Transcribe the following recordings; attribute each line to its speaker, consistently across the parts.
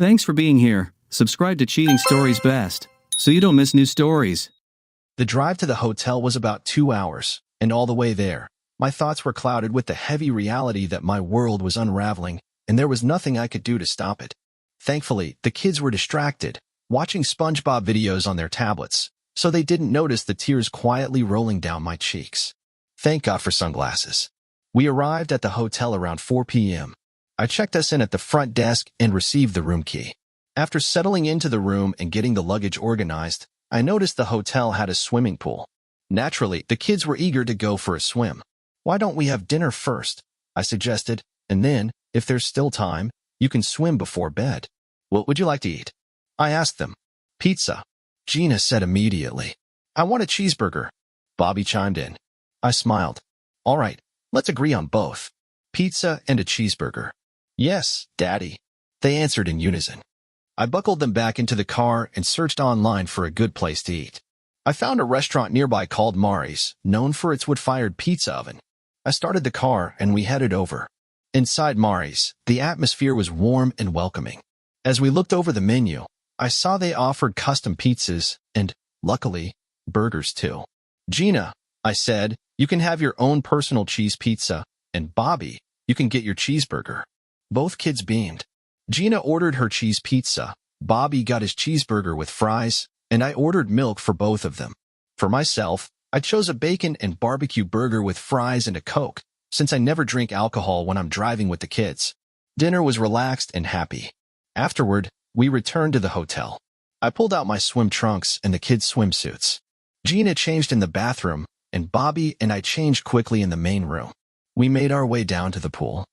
Speaker 1: Thanks for being here. Subscribe to Cheating Stories Best, so you don't miss new stories.
Speaker 2: The drive to the hotel was about 2 hours, and all the way there, my thoughts were clouded with the heavy reality that my world was unraveling, and there was nothing I could do to stop it. Thankfully, the kids were distracted, watching SpongeBob videos on their tablets, so they didn't notice the tears quietly rolling down my cheeks. Thank God for sunglasses. We arrived at the hotel around 4 p.m. I checked us in at the front desk and received the room key. After settling into the room and getting the luggage organized, I noticed the hotel had a swimming pool. Naturally, the kids were eager to go for a swim. "Why don't we have dinner first?" I suggested, "and then, if there's still time, you can swim before bed." "What would you like to eat?" I asked them. "Pizza," Gina said immediately. "I want a cheeseburger," Bobby chimed in. I smiled. "All right, let's agree on both. Pizza and a cheeseburger." "Yes, Daddy," they answered in unison. I buckled them back into the car and searched online for a good place to eat. I found a restaurant nearby called Mallore's, known for its wood-fired pizza oven. I started the car and we headed over. Inside Mallore's, the atmosphere was warm and welcoming. As we looked over the menu, I saw they offered custom pizzas and, luckily, burgers too. "Gina," I said, "you can have your own personal cheese pizza, and Bobby, you can get your cheeseburger." Both kids beamed. Gina ordered her cheese pizza, Bobby got his cheeseburger with fries, and I ordered milk for both of them. For myself, I chose a bacon and barbecue burger with fries and a Coke, since I never drink alcohol when I'm driving with the kids. Dinner was relaxed and happy. Afterward, we returned to the hotel. I pulled out my swim trunks and the kids' swimsuits. Gina changed in the bathroom, and Bobby and I changed quickly in the main room. We made our way down to the pool.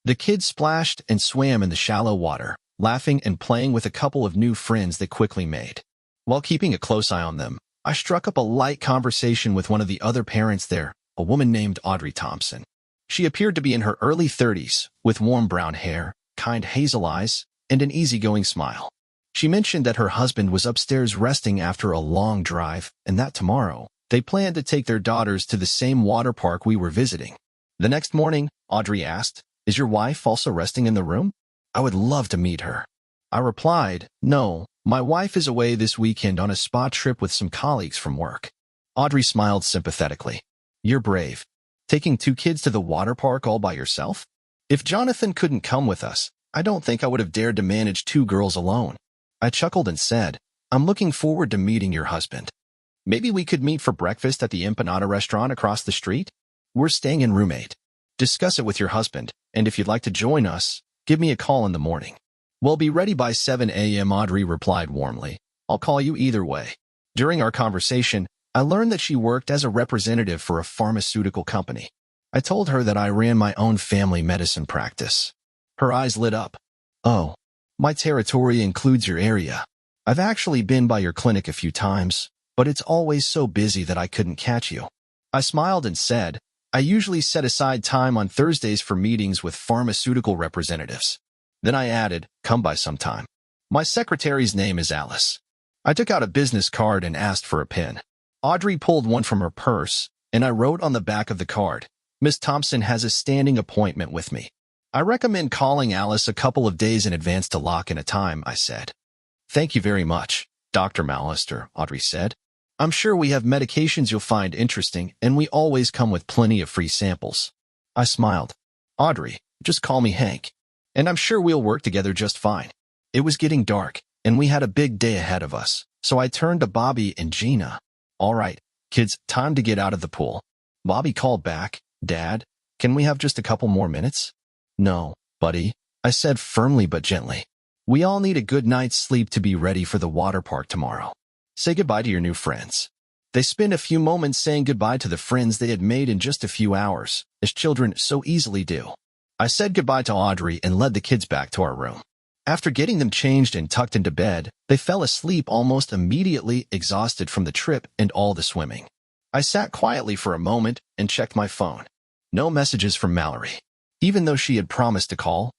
Speaker 2: The kids splashed and swam in the shallow water, laughing and playing with a couple of new friends they quickly made. While keeping a close eye on them, I struck up a light conversation with one of the other parents there, a woman named Audrey Thompson. She appeared to be in her early 30s, with warm brown hair, kind hazel eyes, and an easygoing smile. She mentioned that her husband was upstairs resting after a long drive, and that tomorrow, they planned to take their daughters to the same water park we were visiting. The next morning, Audrey asked, "Is your wife also resting in the room? I would love to meet her." I replied, "No, my wife is away this weekend on a spa trip with some colleagues from work." Audrey smiled sympathetically. "You're brave. Taking 2 kids to the water park all by yourself? If Jonathan couldn't come with us, I don't think I would have dared to manage 2 girls alone." I chuckled and said, "I'm looking forward to meeting your husband. Maybe we could meet for breakfast at the empanada restaurant across the street? We're staying in room 8. Discuss it with your husband, and if you'd like to join us, give me a call in the morning." "We'll be ready by 7 a.m., Audrey replied warmly. "I'll call you either way." During our conversation, I learned that she worked as a representative for a pharmaceutical company. I told her that I ran my own family medicine practice. Her eyes lit up. "Oh, my territory includes your area. I've actually been by your clinic a few times, but it's always so busy that I couldn't catch you." I smiled and said, "I usually set aside time on Thursdays for meetings with pharmaceutical representatives." Then I added, "Come by sometime. My secretary's name is Alice." I took out a business card and asked for a pen. Audrey pulled one from her purse, and I wrote on the back of the card, "Miss Thompson has a standing appointment with me. I recommend calling Alice a couple of days in advance to lock in a time," I said. "Thank you very much, Dr. Mallister," Audrey said. "I'm sure we have medications you'll find interesting, and we always come with plenty of free samples." I smiled. "Audrey, just call me Hank, and I'm sure we'll work together just fine." It was getting dark, and we had a big day ahead of us, so I turned to Bobby and Gina. "All right, kids, time to get out of the pool." Bobby called back, "Dad, can we have just a couple more minutes?" "No, buddy," I said firmly but gently. "We all need a good night's sleep to be ready for the water park tomorrow. Say goodbye to your new friends." They spent a few moments saying goodbye to the friends they had made in just a few hours, as children so easily do. I said goodbye to Audrey and led the kids back to our room. After getting them changed and tucked into bed, they fell asleep almost immediately, exhausted from the trip and all the swimming. I sat quietly for a moment and checked my phone. No messages from Mallorie, even though she had promised to call.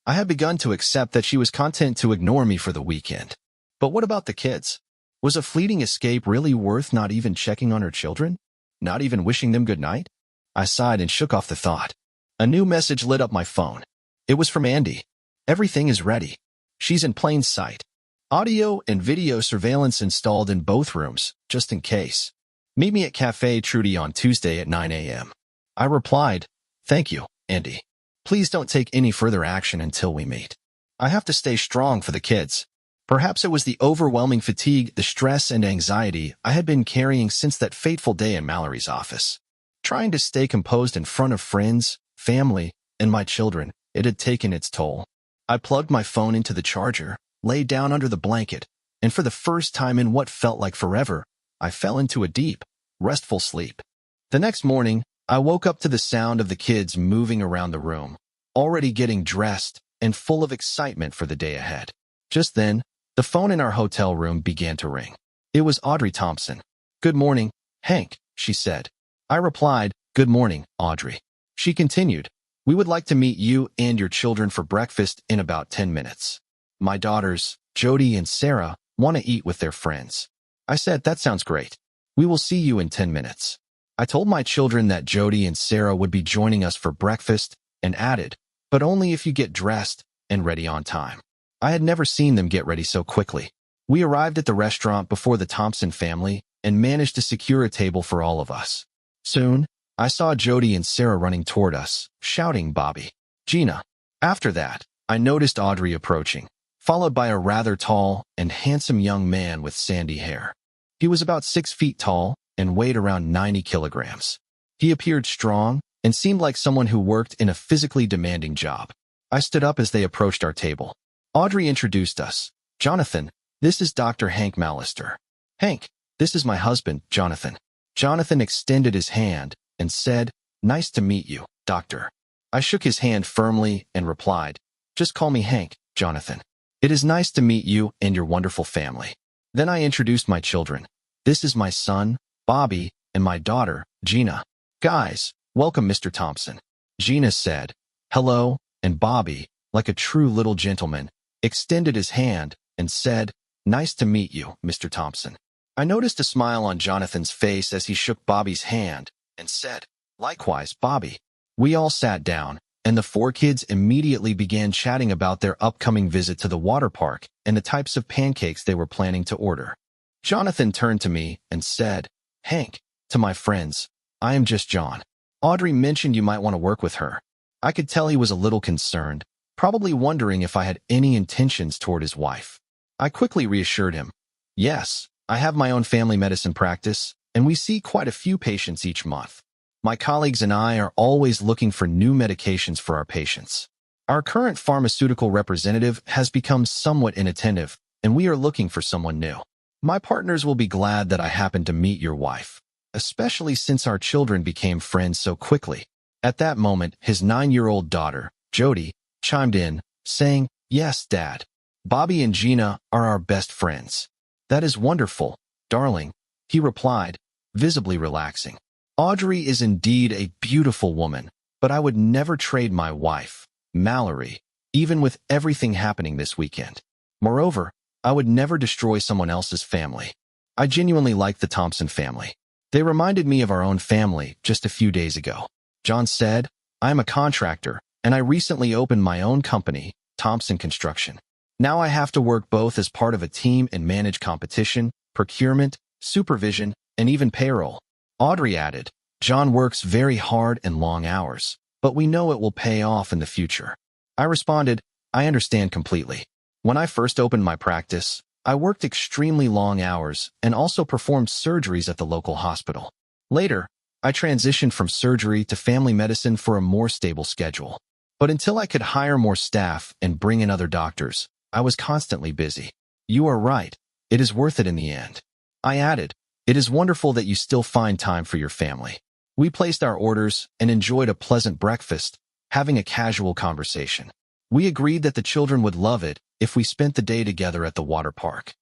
Speaker 2: I had begun to accept that she was content to ignore me for the weekend. But what about the kids? Was a fleeting escape really worth not even checking on her children? Not even wishing them good night? I sighed and shook off the thought. A new message lit up my phone. It was from Andy. "Everything is ready. She's in plain sight. Audio and video surveillance installed in both rooms, just in case. Meet me at Cafe Trudy on Tuesday at 9 a.m. I replied, "Thank you, Andy. Please don't take any further action until we meet. I have to stay strong for the kids." Perhaps it was the overwhelming fatigue, the stress and anxiety I had been carrying since that fateful day in Mallorie's office. Trying to stay composed in front of friends, family, and my children, it had taken its toll. I plugged my phone into the charger, lay down under the blanket, and for the first time in what felt like forever, I fell into a deep, restful sleep. The next morning, I woke up to the sound of the kids moving around the room, already getting dressed and full of excitement for the day ahead. Just then, the phone in our hotel room began to ring. It was Audrey Thompson. "Good morning, Hank," she said. I replied, "Good morning, Audrey." She continued, "We would like to meet you and your children for breakfast in about 10 minutes. My daughters, Jody and Sarah, want to eat with their friends." I said, "That sounds great. We will see you in 10 minutes. I told my children that Jody and Sarah would be joining us for breakfast and added, "But only if you get dressed and ready on time." I had never seen them get ready so quickly. We arrived at the restaurant before the Thompson family and managed to secure a table for all of us. Soon, I saw Jody and Sarah running toward us, shouting, "Bobby, Gina." After that, I noticed Audrey approaching, followed by a rather tall and handsome young man with sandy hair. He was about 6 feet tall and weighed around 90 kilograms. He appeared strong and seemed like someone who worked in a physically demanding job. I stood up as they approached our table. Audrey introduced us. "Jonathan, this is Dr. Hank Mallister. Hank, this is my husband, Jonathan." Jonathan extended his hand and said, "Nice to meet you, Doctor." I shook his hand firmly and replied, "Just call me Hank, Jonathan. It is nice to meet you and your wonderful family." Then I introduced my children. "This is my son, Bobby, and my daughter, Gina. Guys, welcome Mr. Thompson." Gina said, "Hello," and Bobby, like a true little gentleman, extended his hand and said, "Nice to meet you, Mr. Thompson." I noticed a smile on Jonathan's face as he shook Bobby's hand and said, "Likewise, Bobby." We all sat down, and the 4 kids immediately began chatting about their upcoming visit to the water park and the types of pancakes they were planning to order. Jonathan turned to me and said, "Hank, to my friends, I am just John. Audrey mentioned you might want to work with her." I could tell he was a little concerned, probably wondering if I had any intentions toward his wife. I quickly reassured him, "Yes, I have my own family medicine practice, and we see quite a few patients each month. My colleagues and I are always looking for new medications for our patients. Our current pharmaceutical representative has become somewhat inattentive, and we are looking for someone new. My partners will be glad that I happened to meet your wife, especially since our children became friends so quickly." At that moment, his 9-year-old daughter, Jody, chimed in, saying, "Yes, Dad. Bobby and Gina are our best friends." "That is wonderful, darling," he replied, visibly relaxing. "Audrey is indeed a beautiful woman, but I would never trade my wife, Mallorie, even with everything happening this weekend. Moreover, I would never destroy someone else's family." I genuinely liked the Thompson family. They reminded me of our own family just a few days ago. John said, "I am a contractor, and I recently opened my own company, Thompson Construction. Now I have to work both as part of a team and manage competition, procurement, supervision, and even payroll." Audrey added, "John works very hard and long hours, but we know it will pay off in the future." I responded, "I understand completely. When I first opened my practice, I worked extremely long hours and also performed surgeries at the local hospital. Later, I transitioned from surgery to family medicine for a more stable schedule. But until I could hire more staff and bring in other doctors, I was constantly busy. You are right. It is worth it in the end." I added, "It is wonderful that you still find time for your family." We placed our orders and enjoyed a pleasant breakfast, having a casual conversation. We agreed that the children would love it if we spent the day together at the water park.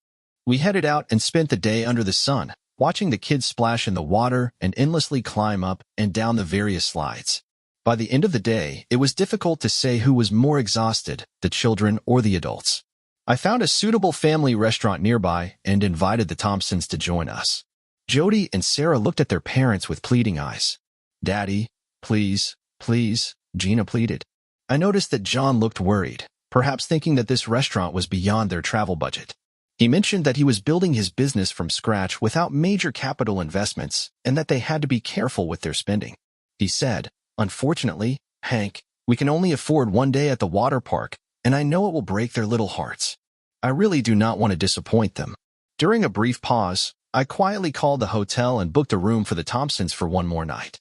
Speaker 2: We headed out and spent the day under the sun, watching the kids splash in the water and endlessly climb up and down the various slides. By the end of the day, it was difficult to say who was more exhausted, the children or the adults. I found a suitable family restaurant nearby and invited the Thompsons to join us. Jody and Sarah looked at their parents with pleading eyes. "Daddy, please, please," Gina pleaded. I noticed that John looked worried, perhaps thinking that this restaurant was beyond their travel budget. He mentioned that he was building his business from scratch without major capital investments and that they had to be careful with their spending. He said, "Unfortunately, Hank, we can only afford one day at the water park, and I know it will break their little hearts. I really do not want to disappoint them." During a brief pause, I quietly called the hotel and booked a room for the Thompsons for one more night.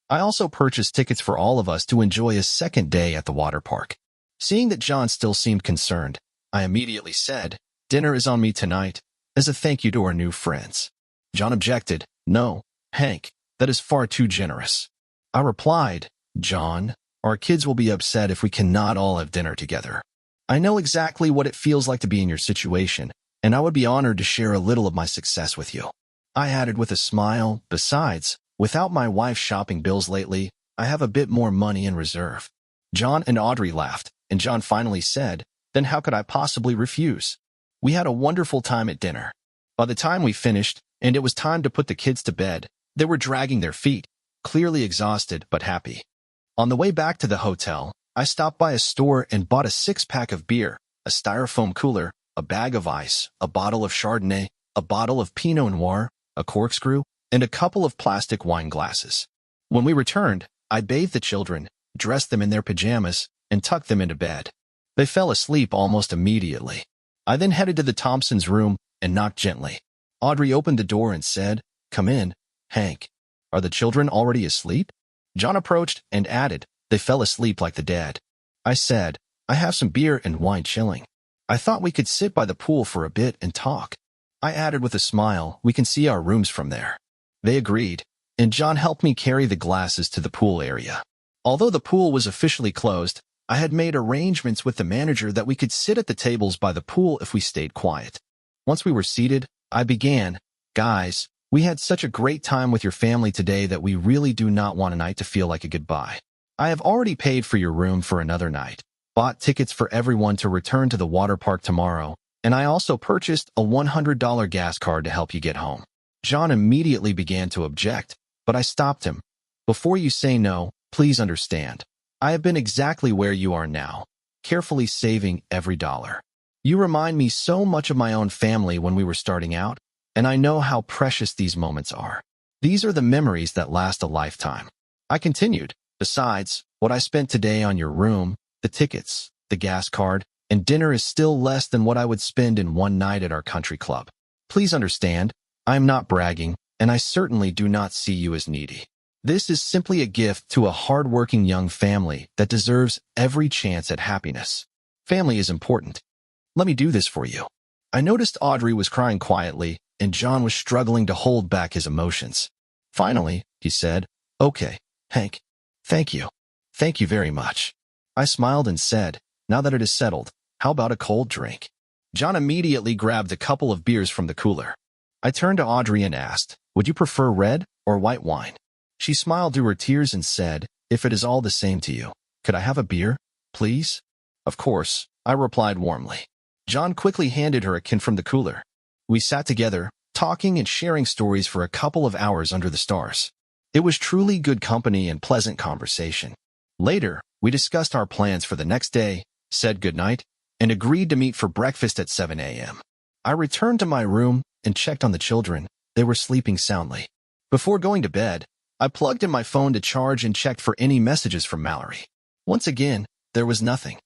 Speaker 2: I also purchased tickets for all of us to enjoy a second day at the water park. Seeing that John still seemed concerned, I immediately said, "Dinner is on me tonight, as a thank you to our new friends." John objected, "No, Hank, that is far too generous." I replied, "John, our kids will be upset if we cannot all have dinner together. I know exactly what it feels like to be in your situation, and I would be honored to share a little of my success with you." I added with a smile, "Besides, without my wife's shopping bills lately, I have a bit more money in reserve." John and Audrey laughed, and John finally said, "Then how could I possibly refuse?" We had a wonderful time at dinner. By the time we finished, and it was time to put the kids to bed, they were dragging their feet, clearly exhausted but happy. On the way back to the hotel, I stopped by a store and bought a 6-pack of beer, a styrofoam cooler, a bag of ice, a bottle of Chardonnay, a bottle of Pinot Noir, a corkscrew, and a couple of plastic wine glasses. When we returned, I bathed the children, dressed them in their pajamas, and tucked them into bed. They fell asleep almost immediately. I then headed to the Thompsons' room and knocked gently. Audrey opened the door and said, "Come in, Hank. Are the children already asleep?" John approached and added, "They fell asleep like the dead." I said, "I have some beer and wine chilling. I thought we could sit by the pool for a bit and talk." I added with a smile, "We can see our rooms from there." They agreed, and John helped me carry the glasses to the pool area. Although the pool was officially closed, I had made arrangements with the manager that we could sit at the tables by the pool if we stayed quiet. Once we were seated, I began, "Guys, we had such a great time with your family today that we really do not want tonight to feel like a goodbye. I have already paid for your room for another night, bought tickets for everyone to return to the water park tomorrow, and I also purchased a $100 gas card to help you get home." John immediately began to object, but I stopped him. "Before you say no, please understand. I have been exactly where you are now, carefully saving every dollar. You remind me so much of my own family when we were starting out, and I know how precious these moments are. These are the memories that last a lifetime." I continued, "Besides, what I spent today on your room, the tickets, the gas card, and dinner is still less than what I would spend in one night at our country club. Please understand, I am not bragging, and I certainly do not see you as needy. This is simply a gift to a hard-working young family that deserves every chance at happiness. Family is important. Let me do this for you." I noticed Audrey was crying quietly, and John was struggling to hold back his emotions. Finally, he said, "Okay, Hank, thank you. Thank you very much." I smiled and said, "Now that it is settled, how about a cold drink?" John immediately grabbed a couple of beers from the cooler. I turned to Audrey and asked, "Would you prefer red or white wine?" She smiled through her tears and said, "If it is all the same to you, could I have a beer, please?" "Of course," I replied warmly. John quickly handed her a can from the cooler. We sat together, talking and sharing stories for a couple of hours under the stars. It was truly good company and pleasant conversation. Later, we discussed our plans for the next day, said goodnight, and agreed to meet for breakfast at 7 a.m. I returned to my room and checked on the children. They were sleeping soundly. Before going to bed, I plugged in my phone to charge and checked for any messages from Mallorie. Once again, there was nothing.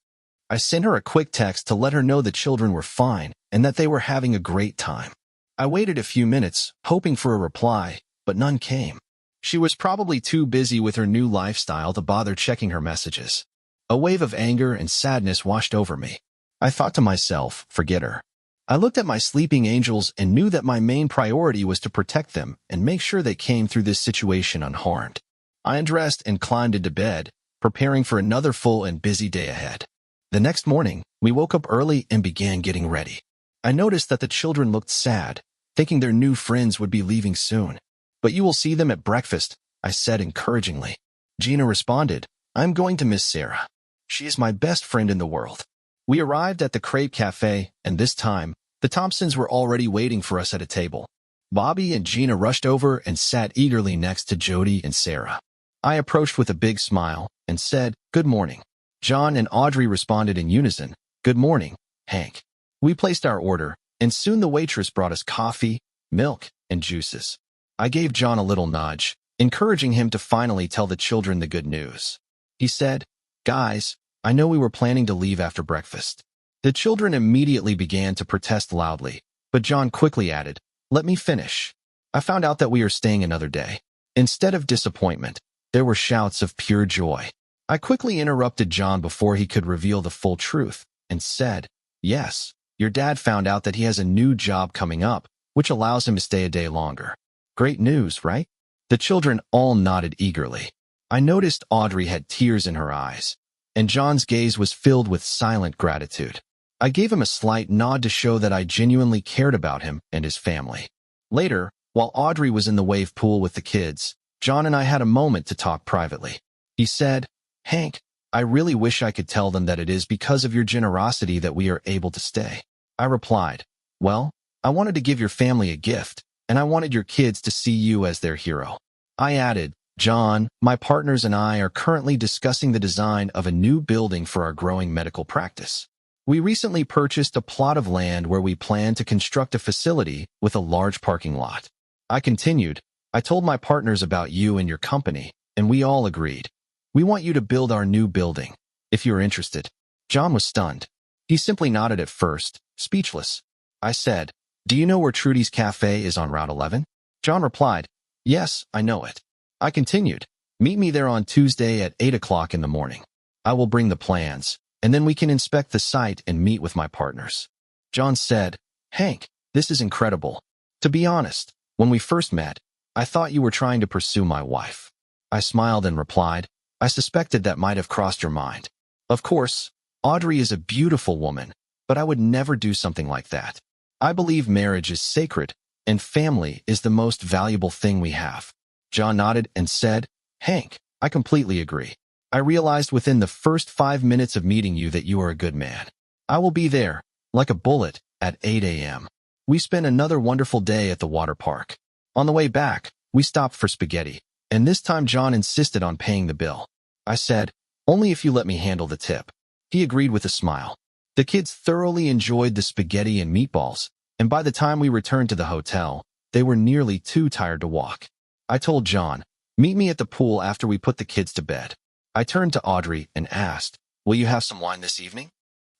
Speaker 2: I sent her a quick text to let her know the children were fine and that they were having a great time. I waited a few minutes, hoping for a reply, but none came. She was probably too busy with her new lifestyle to bother checking her messages. A wave of anger and sadness washed over me. I thought to myself, forget her. I looked at my sleeping angels and knew that my main priority was to protect them and make sure they came through this situation unharmed. I undressed and climbed into bed, preparing for another full and busy day ahead. The next morning, we woke up early and began getting ready. I noticed that the children looked sad, thinking their new friends would be leaving soon. "But you will see them at breakfast," I said encouragingly. Gina responded, "I'm going to miss Sarah. She is my best friend in the world." We arrived at the Crepe Cafe, and this time, the Thompsons were already waiting for us at a table. Bobby and Gina rushed over and sat eagerly next to Jody and Sarah. I approached with a big smile and said, "Good morning." John and Audrey responded in unison, Good morning, Hank. We placed our order, and soon the waitress brought us coffee, milk, and juices. I gave John a little nudge, encouraging him to finally tell the children the good news. He said, "Guys, I know we were planning to leave after breakfast." The children immediately began to protest loudly, but John quickly added, "Let me finish. I found out that we are staying another day." Instead of disappointment, there were shouts of pure joy. I quickly interrupted John before he could reveal the full truth and said, "Yes, your dad found out that he has a new job coming up, which allows him to stay a day longer. Great news, right?" The children all nodded eagerly. I noticed Audrey had tears in her eyes, and John's gaze was filled with silent gratitude. I gave him a slight nod to show that I genuinely cared about him and his family. Later, while Audrey was in the wave pool with the kids, John and I had a moment to talk privately. He said, "Hank, I really wish I could tell them that it is because of your generosity that we are able to stay." I replied, "Well, I wanted to give your family a gift, and I wanted your kids to see you as their hero." I added, "John, my partners and I are currently discussing the design of a new building for our growing medical practice. We recently purchased a plot of land where we plan to construct a facility with a large parking lot." I continued, "I told my partners about you and your company, and we all agreed. We want you to build our new building, if you are interested." John was stunned. He simply nodded at first, speechless. I said, "Do you know where Trudy's Cafe is on Route 11? John replied, "Yes, I know it." I continued, "Meet me there on Tuesday at 8 o'clock in the morning. I will bring the plans, and then we can inspect the site and meet with my partners." John said, "Hank, this is incredible. To be honest, when we first met, I thought you were trying to pursue my wife." I smiled and replied, "I suspected that might have crossed your mind. Of course, Audrey is a beautiful woman, but I would never do something like that. I believe marriage is sacred, and family is the most valuable thing we have." John nodded and said, "Hank, I completely agree. I realized within the first 5 minutes of meeting you that you are a good man. I will be there, like a bullet, at 8 a.m. We spent another wonderful day at the water park. On the way back, we stopped for spaghetti, and this time John insisted on paying the bill. I said, "Only if you let me handle the tip." He agreed with a smile. The kids thoroughly enjoyed the spaghetti and meatballs, and by the time we returned to the hotel, they were nearly too tired to walk. I told John, "Meet me at the pool after we put the kids to bed." I turned to Audrey and asked, "Will you have some wine this evening?"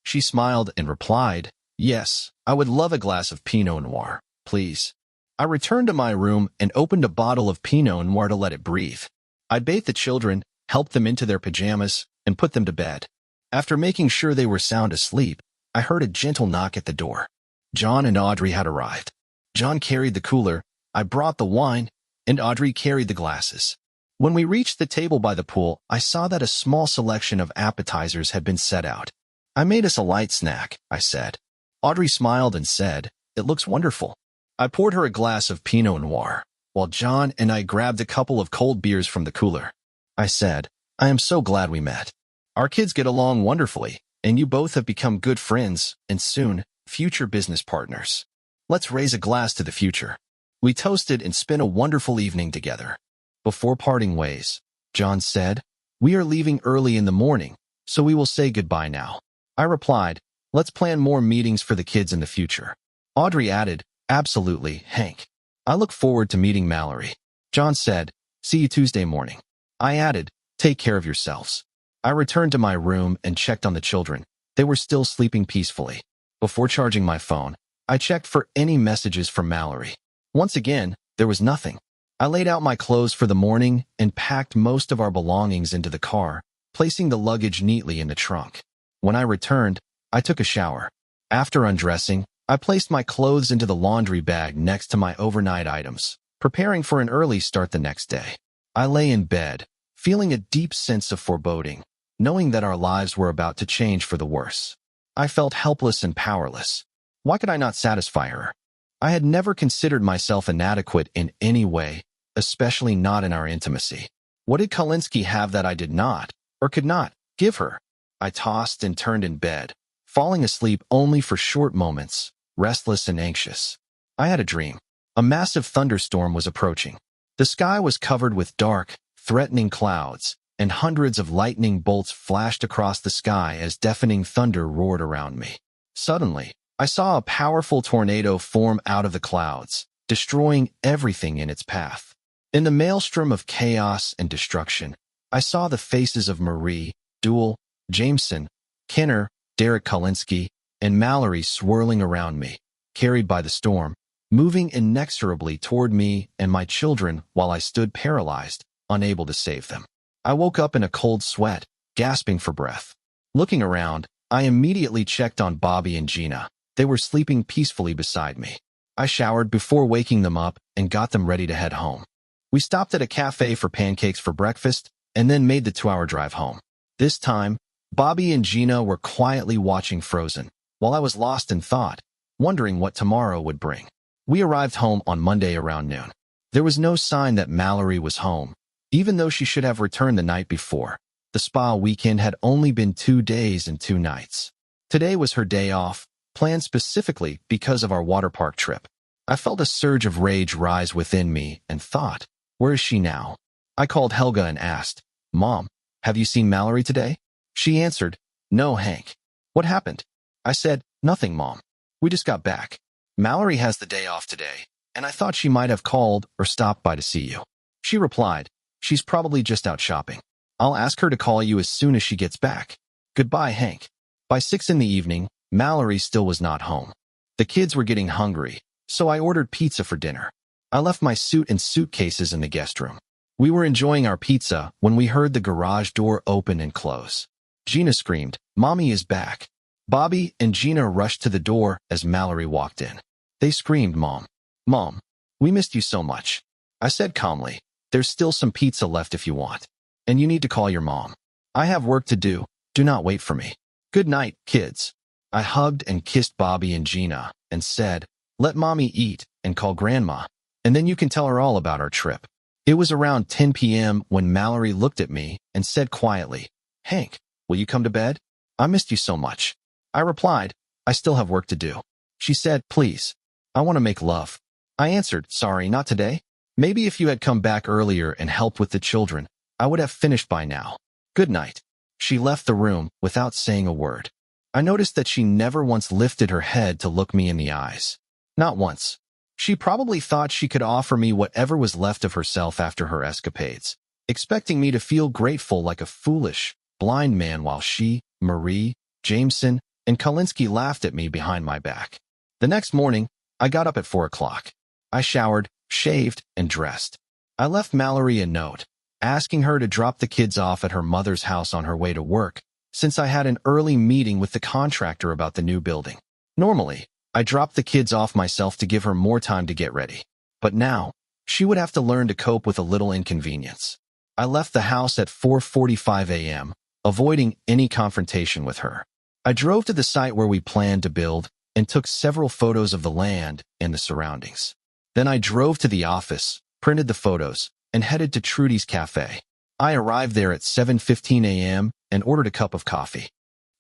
Speaker 2: She smiled and replied, "Yes, I would love a glass of Pinot Noir, please." I returned to my room and opened a bottle of Pinot Noir to let it breathe. I bathed the children, helped them into their pajamas, and put them to bed. After making sure they were sound asleep, I heard a gentle knock at the door. John and Audrey had arrived. John carried the cooler, I brought the wine, and Audrey carried the glasses. When we reached the table by the pool, I saw that a small selection of appetizers had been set out. "I made us a light snack," I said. Audrey smiled and said, "It looks wonderful." I poured her a glass of Pinot Noir, while John and I grabbed a couple of cold beers from the cooler. I said, "I am so glad we met. Our kids get along wonderfully, and you both have become good friends, and soon, future business partners. Let's raise a glass to the future." We toasted and spent a wonderful evening together. Before parting ways, John said, "We are leaving early in the morning, so we will say goodbye now." I replied, "Let's plan more meetings for the kids in the future." Audrey added, "Absolutely, Hank. I look forward to meeting Mallorie." John said, "See you Tuesday morning." I added, "Take care of yourselves." I returned to my room and checked on the children. They were still sleeping peacefully. Before charging my phone, I checked for any messages from Mallorie. Once again, there was nothing. I laid out my clothes for the morning and packed most of our belongings into the car, placing the luggage neatly in the trunk. When I returned, I took a shower. After undressing, I placed my clothes into the laundry bag next to my overnight items, preparing for an early start the next day. I lay in bed, feeling a deep sense of foreboding, knowing that our lives were about to change for the worse. I felt helpless and powerless. Why could I not satisfy her? I had never considered myself inadequate in any way, especially not in our intimacy. What did Kalinsky have that I did not, or could not, give her? I tossed and turned in bed, falling asleep only for short moments, restless and anxious. I had a dream. A massive thunderstorm was approaching. The sky was covered with dark, threatening clouds, and hundreds of lightning bolts flashed across the sky as deafening thunder roared around me. Suddenly, I saw a powerful tornado form out of the clouds, destroying everything in its path. In the maelstrom of chaos and destruction, I saw the faces of Marie, Duell, Jameson, Kenner, Derek Kalinsky, and Mallorie swirling around me, carried by the storm, moving inexorably toward me and my children while I stood paralyzed, unable to save them. I woke up in a cold sweat, gasping for breath. Looking around, I immediately checked on Bobby and Gina. They were sleeping peacefully beside me. I showered before waking them up and got them ready to head home. We stopped at a cafe for pancakes for breakfast and then made the 2-hour drive home. This time, Bobby and Gina were quietly watching Frozen, while I was lost in thought, wondering what tomorrow would bring. We arrived home on Monday around noon. There was no sign that Mallorie was home, even though she should have returned the night before. The spa weekend had only been 2 days and 2 nights. Today was her day off, planned specifically because of our water park trip. I felt a surge of rage rise within me and thought, where is she now? I called Helga and asked, Mom, have you seen Mallorie today? She answered, No, Hank. What happened? I said, Nothing, Mom. We just got back. Mallorie has the day off today, and I thought she might have called or stopped by to see you. She replied, She's probably just out shopping. I'll ask her to call you as soon as she gets back. Goodbye, Hank. By 6 in the evening, Mallorie still was not home. The kids were getting hungry, so I ordered pizza for dinner. I left my suit and suitcases in the guest room. We were enjoying our pizza when we heard the garage door open and close. Gina screamed, Mommy is back. Bobby and Gina rushed to the door as Mallorie walked in. They screamed, Mom, Mom, we missed you so much. I said calmly, There's still some pizza left if you want. And you need to call your mom. I have work to do. Do not wait for me. Good night, kids. I hugged and kissed Bobby and Gina and said, Let Mommy eat and call Grandma, and then you can tell her all about our trip. It was around 10 p.m. when Mallorie looked at me and said quietly, Hank, will you come to bed? I missed you so much. I replied, I still have work to do. She said, Please. I want to make love. I answered, Sorry, not today. Maybe if you had come back earlier and helped with the children, I would have finished by now. Good night. She left the room without saying a word. I noticed that she never once lifted her head to look me in the eyes. Not once. She probably thought she could offer me whatever was left of herself after her escapades, expecting me to feel grateful like a foolish, blind man while she, Marie, Jameson, and Kalinsky laughed at me behind my back. The next morning, I got up at 4 o'clock. I showered, shaved, and dressed. I left Mallorie a note, asking her to drop the kids off at her mother's house on her way to work, since I had an early meeting with the contractor about the new building. Normally, I dropped the kids off myself to give her more time to get ready. But now, she would have to learn to cope with a little inconvenience. I left the house at 4:45 a.m., avoiding any confrontation with her. I drove to the site where we planned to build and took several photos of the land and the surroundings. Then I drove to the office, printed the photos, and headed to Trudy's Cafe. I arrived there at 7:15 a.m. and ordered a cup of coffee.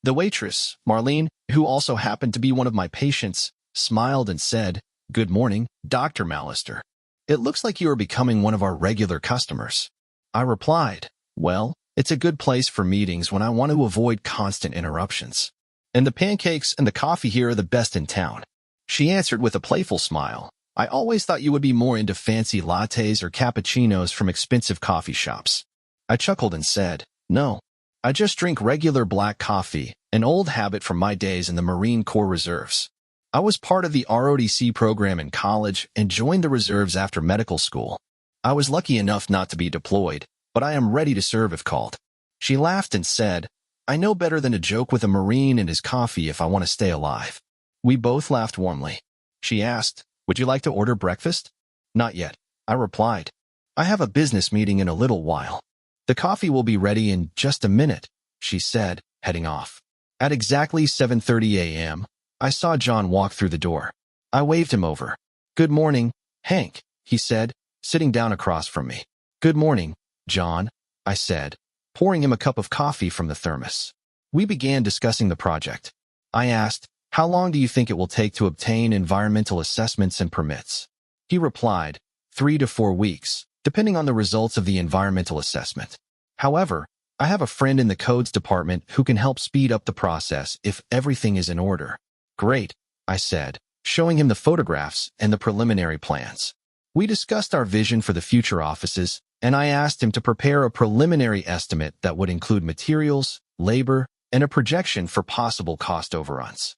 Speaker 2: The waitress, Marlene, who also happened to be one of my patients, smiled and said, Good morning, Dr. Mallister. It looks like you are becoming one of our regular customers. I replied, Well, it's a good place for meetings when I want to avoid constant interruptions. And the pancakes and the coffee here are the best in town. She answered with a playful smile. I always thought you would be more into fancy lattes or cappuccinos from expensive coffee shops. I chuckled and said, No, I just drink regular black coffee, an old habit from my days in the Marine Corps Reserves. I was part of the ROTC program in college and joined the reserves after medical school. I was lucky enough not to be deployed, but I am ready to serve if called. She laughed and said, I know better than to joke with a Marine and his coffee if I want to stay alive. We both laughed warmly. She asked, Would you like to order breakfast? Not yet, I replied. I have a business meeting in a little while. The coffee will be ready in just a minute, she said, heading off. At exactly 7:30 a.m., I saw John walk through the door. I waved him over. Good morning, Hank, he said, sitting down across from me. Good morning, John, I said, pouring him a cup of coffee from the thermos. We began discussing the project. I asked, How long do you think it will take to obtain environmental assessments and permits? He replied, 3 to 4 weeks, depending on the results of the environmental assessment. However, I have a friend in the codes department who can help speed up the process if everything is in order. Great, I said, showing him the photographs and the preliminary plans. We discussed our vision for the future offices, and I asked him to prepare a preliminary estimate that would include materials, labor, and a projection for possible cost overruns.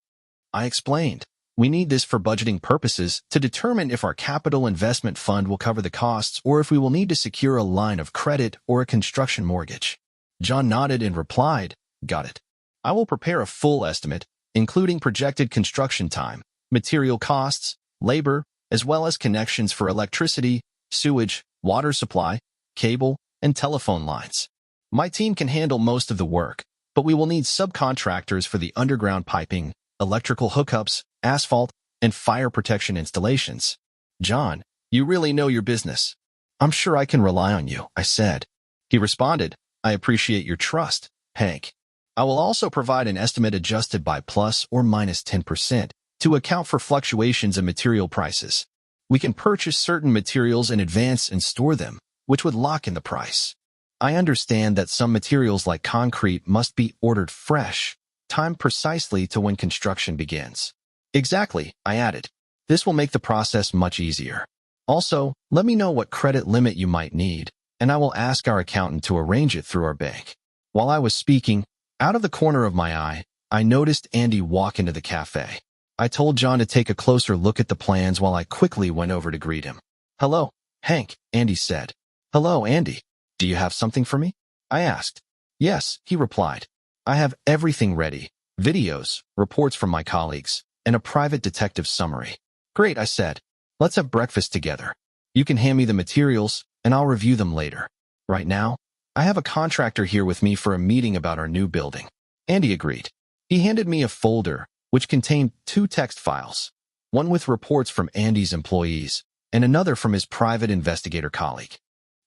Speaker 2: I explained, we need this for budgeting purposes to determine if our capital investment fund will cover the costs or if we will need to secure a line of credit or a construction mortgage. John nodded and replied, got it. I will prepare a full estimate, including projected construction time, material costs, labor, as well as connections for electricity, sewage, water supply, cable, and telephone lines. My team can handle most of the work, but we will need subcontractors for the underground piping, electrical hookups, asphalt, and fire protection installations. John, you really know your business. I'm sure I can rely on you, I said. He responded, I appreciate your trust, Hank. I will also provide an estimate adjusted by plus or minus 10% to account for fluctuations in material prices. We can purchase certain materials in advance and store them, which would lock in the price. I understand that some materials like concrete must be ordered fresh, timed precisely to when construction begins. Exactly, I added. This will make the process much easier. Also, let me know what credit limit you might need, and I will ask our accountant to arrange it through our bank. While I was speaking, out of the corner of my eye, I noticed Andy walk into the cafe. I told John to take a closer look at the plans while I quickly went over to greet him. Hello, Hank, Andy said. Hello, Andy. Do you have something for me? I asked. Yes, he replied. I have everything ready. Videos, reports from my colleagues, and a private detective summary. Great, I said. Let's have breakfast together. You can hand me the materials, and I'll review them later. Right now, I have a contractor here with me for a meeting about our new building. Andy agreed. He handed me a folder, which contained 2 text files, one with reports from Andy's employees, and another from his private investigator colleague.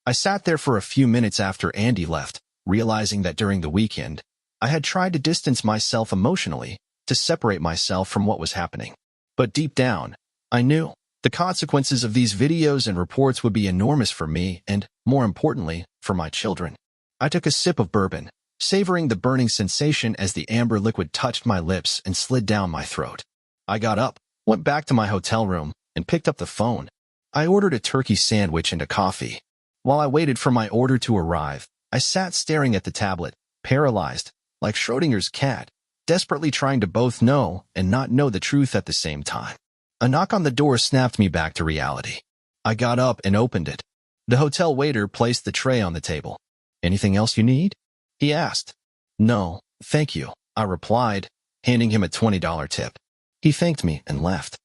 Speaker 2: I sat there for a few minutes after Andy left, realizing that during the weekend, I had tried to distance myself emotionally to separate myself from what was happening. But deep down, I knew the consequences of these videos and reports would be enormous for me and, more importantly, for my children. I took a sip of bourbon, savoring the burning sensation as the amber liquid touched my lips and slid down my throat. I got up, went back to my hotel room, and picked up the phone. I ordered a turkey sandwich and a coffee. While I waited for my order to arrive, I sat staring at the tablet, paralyzed, like Schrodinger's cat, desperately trying to both know and not know the truth at the same time. A knock on the door snapped me back to reality. I got up and opened it. The hotel waiter placed the tray on the table. Anything else you need? He asked. No, thank you, I replied, handing him a $20 tip. He thanked me and left.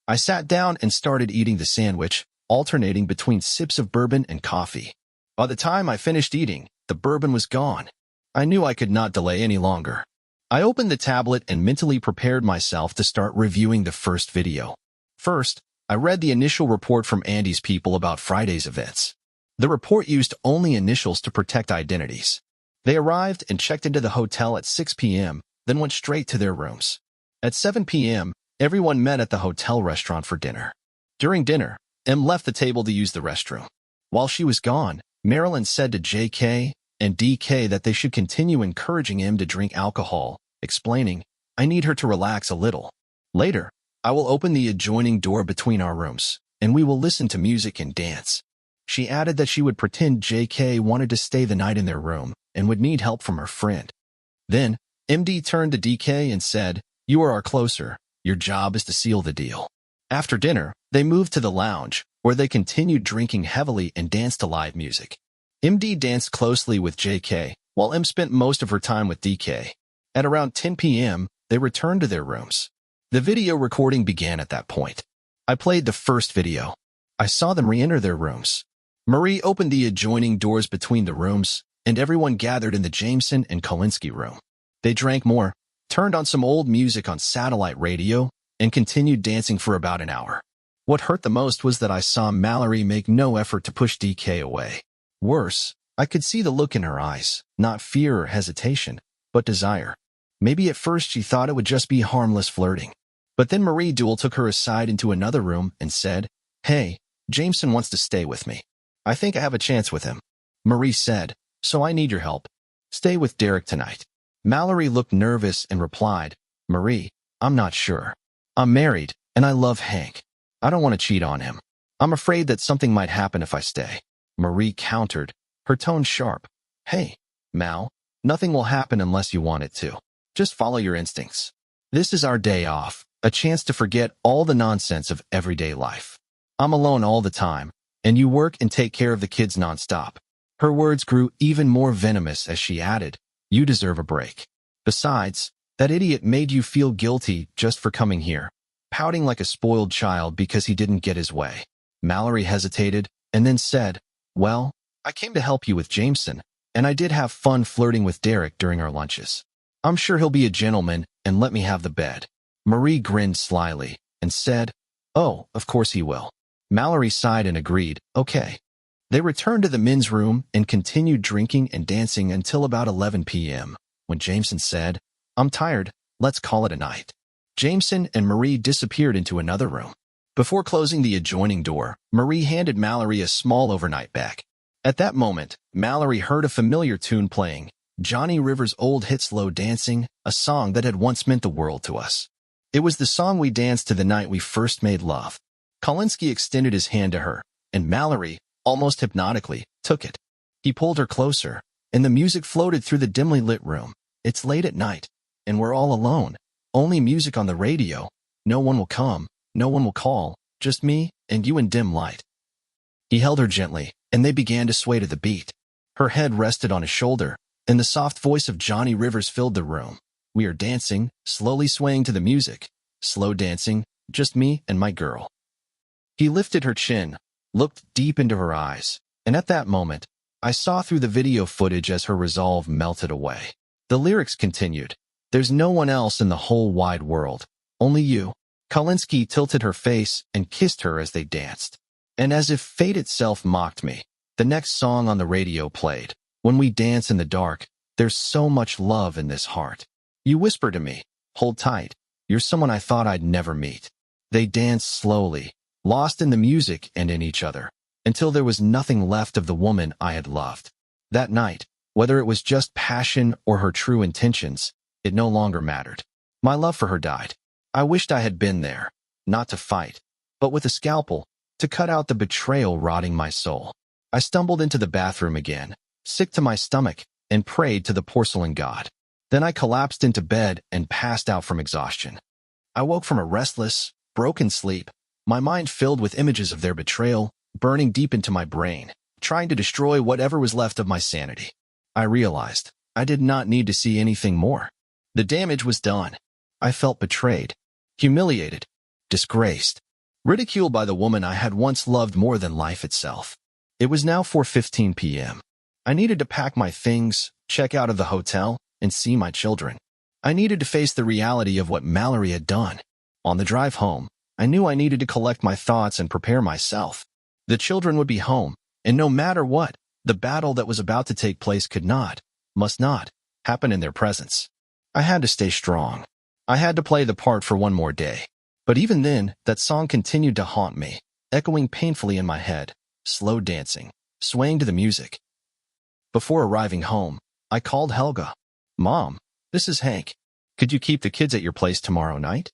Speaker 2: I sat down and started eating the sandwich, alternating between sips of bourbon and coffee. By the time I finished eating, the bourbon was gone. I knew I could not delay any longer. I opened the tablet and mentally prepared myself to start reviewing the first video. First, I read the initial report from Andy's people about Friday's events. The report used only initials to protect identities. They arrived and checked into the hotel at 6 p.m., then went straight to their rooms. At 7 p.m., everyone met at the hotel restaurant for dinner. During dinner, M left the table to use the restroom. While she was gone, Marilyn said to JK and DK that they should continue encouraging M to drink alcohol, explaining, I need her to relax a little. Later, I will open the adjoining door between our rooms, and we will listen to music and dance. She added that she would pretend JK wanted to stay the night in their room and would need help from her friend. Then, MD turned to DK and said, You are our closer. Your job is to seal the deal. After dinner, they moved to the lounge, where they continued drinking heavily and danced to live music. MD danced closely with JK, while M spent most of her time with DK. At around 10 p.m., they returned to their rooms. The video recording began at that point. I played the first video. I saw them re-enter their rooms. Marie opened the adjoining doors between the rooms, and everyone gathered in the Jameson and Kolinsky room. They drank more, turned on some old music on satellite radio, and continued dancing for about an hour. What hurt the most was that I saw Mallorie make no effort to push DK away. Worse, I could see the look in her eyes, not fear or hesitation, but desire. Maybe at first she thought it would just be harmless flirting. But then Marie Duell took her aside into another room and said, Hey, Jameson wants to stay with me. I think I have a chance with him. Marie said, so I need your help. Stay with Derek tonight. Mallorie looked nervous and replied, Marie, I'm not sure. I'm married, and I love Hank. I don't want to cheat on him. I'm afraid that something might happen if I stay. Marie countered, her tone sharp. Hey, Mal, nothing will happen unless you want it to. Just follow your instincts. This is our day off, a chance to forget all the nonsense of everyday life. I'm alone all the time, and you work and take care of the kids nonstop. Her words grew even more venomous as she added, you deserve a break. Besides, that idiot made you feel guilty just for coming here, pouting like a spoiled child because he didn't get his way. Mallorie hesitated and then said, well, I came to help you with Jameson, and I did have fun flirting with Derek during our lunches. I'm sure he'll be a gentleman and let me have the bed. Marie grinned slyly and said, oh, of course he will. Mallorie sighed and agreed, okay. They returned to the men's room and continued drinking and dancing until about 11 p.m., when Jameson said, I'm tired, let's call it a night. Jameson and Marie disappeared into another room. Before closing the adjoining door, Marie handed Mallorie a small overnight bag. At that moment, Mallorie heard a familiar tune playing, Johnny Rivers' old hit Slow Dancing, a song that had once meant the world to us. It was the song we danced to the night we first made love. Kolinsky extended his hand to her, and Mallorie, almost hypnotically, took it. He pulled her closer, and the music floated through the dimly lit room. It's late at night, and we're all alone. Only music on the radio. No one will come, no one will call, just me and you in dim light. He held her gently, and they began to sway to the beat. Her head rested on his shoulder, and the soft voice of Johnny Rivers filled the room. We are dancing, slowly swaying to the music. Slow dancing, just me and my girl. He lifted her chin, looked deep into her eyes, and at that moment, I saw through the video footage as her resolve melted away. The lyrics continued, there's no one else in the whole wide world, only you. Kolinsky tilted her face and kissed her as they danced. And as if fate itself mocked me, the next song on the radio played. When we dance in the dark, there's so much love in this heart. You whisper to me, hold tight, you're someone I thought I'd never meet. They danced slowly, lost in the music and in each other, until there was nothing left of the woman I had loved. That night, whether it was just passion or her true intentions, it no longer mattered. My love for her died. I wished I had been there, not to fight, but with a scalpel, to cut out the betrayal rotting my soul. I stumbled into the bathroom again, sick to my stomach, and prayed to the porcelain god. Then I collapsed into bed and passed out from exhaustion. I woke from a restless, broken sleep, my mind filled with images of their betrayal, burning deep into my brain, trying to destroy whatever was left of my sanity. I realized I did not need to see anything more. The damage was done. I felt betrayed, humiliated, disgraced, ridiculed by the woman I had once loved more than life itself. It was now 4:15 p.m. I needed to pack my things, check out of the hotel, and see my children. I needed to face the reality of what Mallorie had done. On the drive home, I knew I needed to collect my thoughts and prepare myself. The children would be home, and no matter what, the battle that was about to take place could not, must not, happen in their presence. I had to stay strong. I had to play the part for one more day. But even then, that song continued to haunt me, echoing painfully in my head, slow dancing, swaying to the music. Before arriving home, I called Helga. Mom, this is Hank. Could you keep the kids at your place tomorrow night?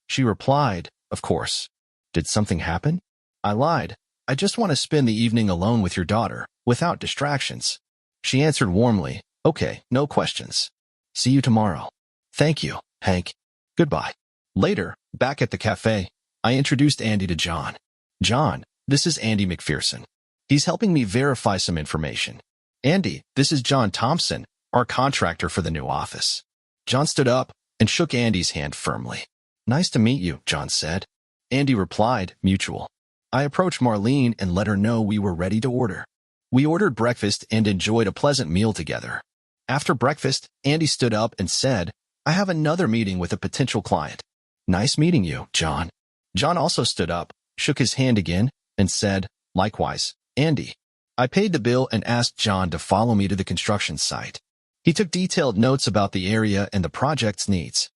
Speaker 2: She replied, of course. Did something happen? I lied. I just want to spend the evening alone with your daughter, without distractions. She answered warmly, okay, no questions. See you tomorrow. Thank you, Hank. Goodbye. Later, back at the cafe, I introduced Andy to John. John, this is Andy McPherson. He's helping me verify some information. Andy, this is John Thompson, our contractor for the new office. John stood up and shook Andy's hand firmly. Nice to meet you, John said. Andy replied, mutual. I approached Marlene and let her know we were ready to order. We ordered breakfast and enjoyed a pleasant meal together. After breakfast, Andy stood up and said, I have another meeting with a potential client. Nice meeting you, John. John also stood up, shook his hand again, and said, likewise, Andy. I paid the bill and asked John to follow me to the construction site. He took detailed notes about the area and the project's needs.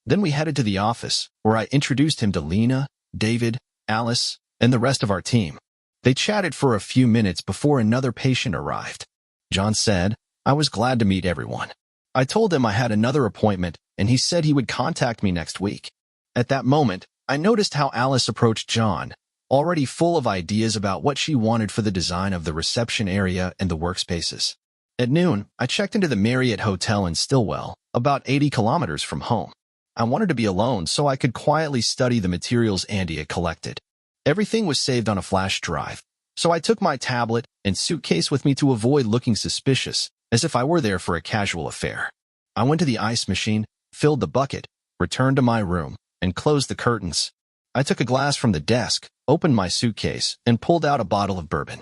Speaker 2: Then we headed to the office, where I introduced him to Lena, David, Alice, and the rest of our team. They chatted for a few minutes before another patient arrived. John said. I was glad to meet everyone. I told him I had another appointment, and he said he would contact me next week. At that moment, I noticed how Alice approached John, already full of ideas about what she wanted for the design of the reception area and the workspaces. At noon, I checked into the Marriott Hotel in Stillwell, about 80 kilometers from home. I wanted to be alone so I could quietly study the materials Andy had collected. Everything was saved on a flash drive, so I took my tablet and suitcase with me to avoid looking suspicious, as if I were there for a casual affair. I went to the ice machine, filled the bucket, returned to my room, and closed the curtains. I took a glass from the desk, opened my suitcase, and pulled out a bottle of bourbon.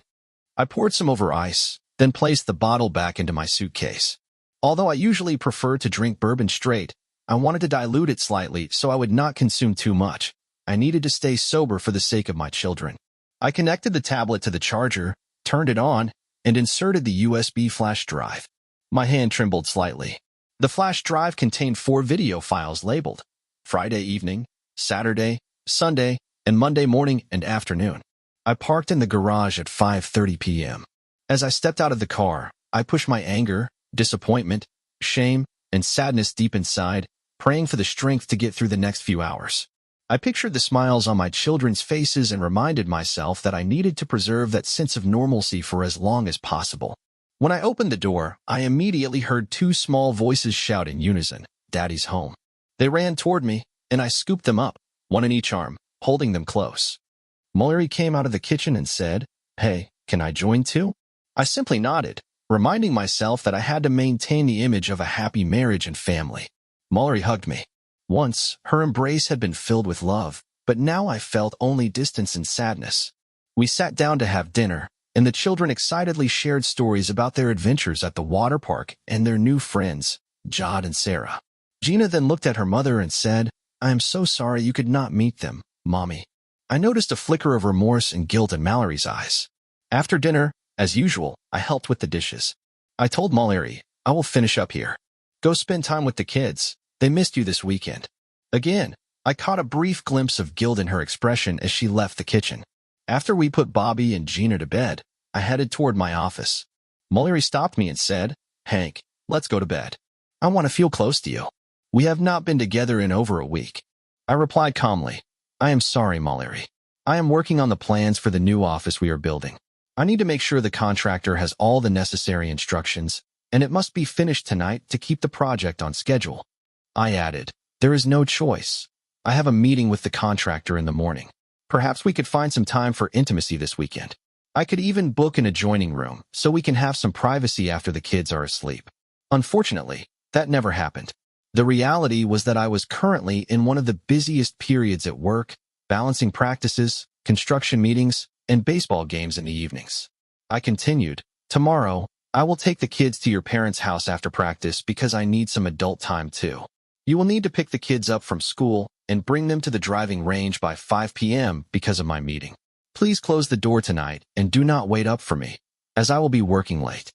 Speaker 2: I poured some over ice, then placed the bottle back into my suitcase. Although I usually prefer to drink bourbon straight, I wanted to dilute it slightly so I would not consume too much. I needed to stay sober for the sake of my children. I connected the tablet to the charger, turned it on, and inserted the USB flash drive. My hand trembled slightly. The flash drive contained 4 video files labeled Friday evening, Saturday, Sunday, and Monday morning and afternoon. I parked in the garage at 5:30 p.m. As I stepped out of the car, I pushed my anger, disappointment, shame, and sadness deep inside, praying for the strength to get through the next few hours. I pictured the smiles on my children's faces and reminded myself that I needed to preserve that sense of normalcy for as long as possible. When I opened the door, I immediately heard 2 small voices shout in unison, "Daddy's home." They ran toward me, and I scooped them up, one in each arm, holding them close. Mallorie came out of the kitchen and said, "Hey, can I join too?" I simply nodded, reminding myself that I had to maintain the image of a happy marriage and family. Mallorie hugged me. Once, her embrace had been filled with love, but now I felt only distance and sadness. We sat down to have dinner, and the children excitedly shared stories about their adventures at the water park and their new friends, Jod and Sarah. Gina then looked at her mother and said, "I am so sorry you could not meet them, Mommy." I noticed a flicker of remorse and guilt in Mallory's eyes. After dinner, as usual, I helped with the dishes. I told Mallorie, "I will finish up here. Go spend time with the kids. They missed you this weekend." Again, I caught a brief glimpse of guilt in her expression as she left the kitchen. After we put Bobby and Gina to bed, I headed toward my office. Mallorie stopped me and said, "Hank, let's go to bed. I want to feel close to you. We have not been together in over a week." I replied calmly, "I am sorry, Mallorie. I am working on the plans for the new office we are building. I need to make sure the contractor has all the necessary instructions, and it must be finished tonight to keep the project on schedule." I added, "There is no choice. I have a meeting with the contractor in the morning. Perhaps we could find some time for intimacy this weekend. I could even book an adjoining room so we can have some privacy after the kids are asleep." Unfortunately, that never happened. The reality was that I was currently in one of the busiest periods at work, balancing practices, construction meetings, and baseball games in the evenings. I continued, "Tomorrow, I will take the kids to your parents' house after practice because I need some adult time too. You will need to pick the kids up from school and bring them to the driving range by 5 p.m. because of my meeting. Please close the door tonight and do not wait up for me, as I will be working late."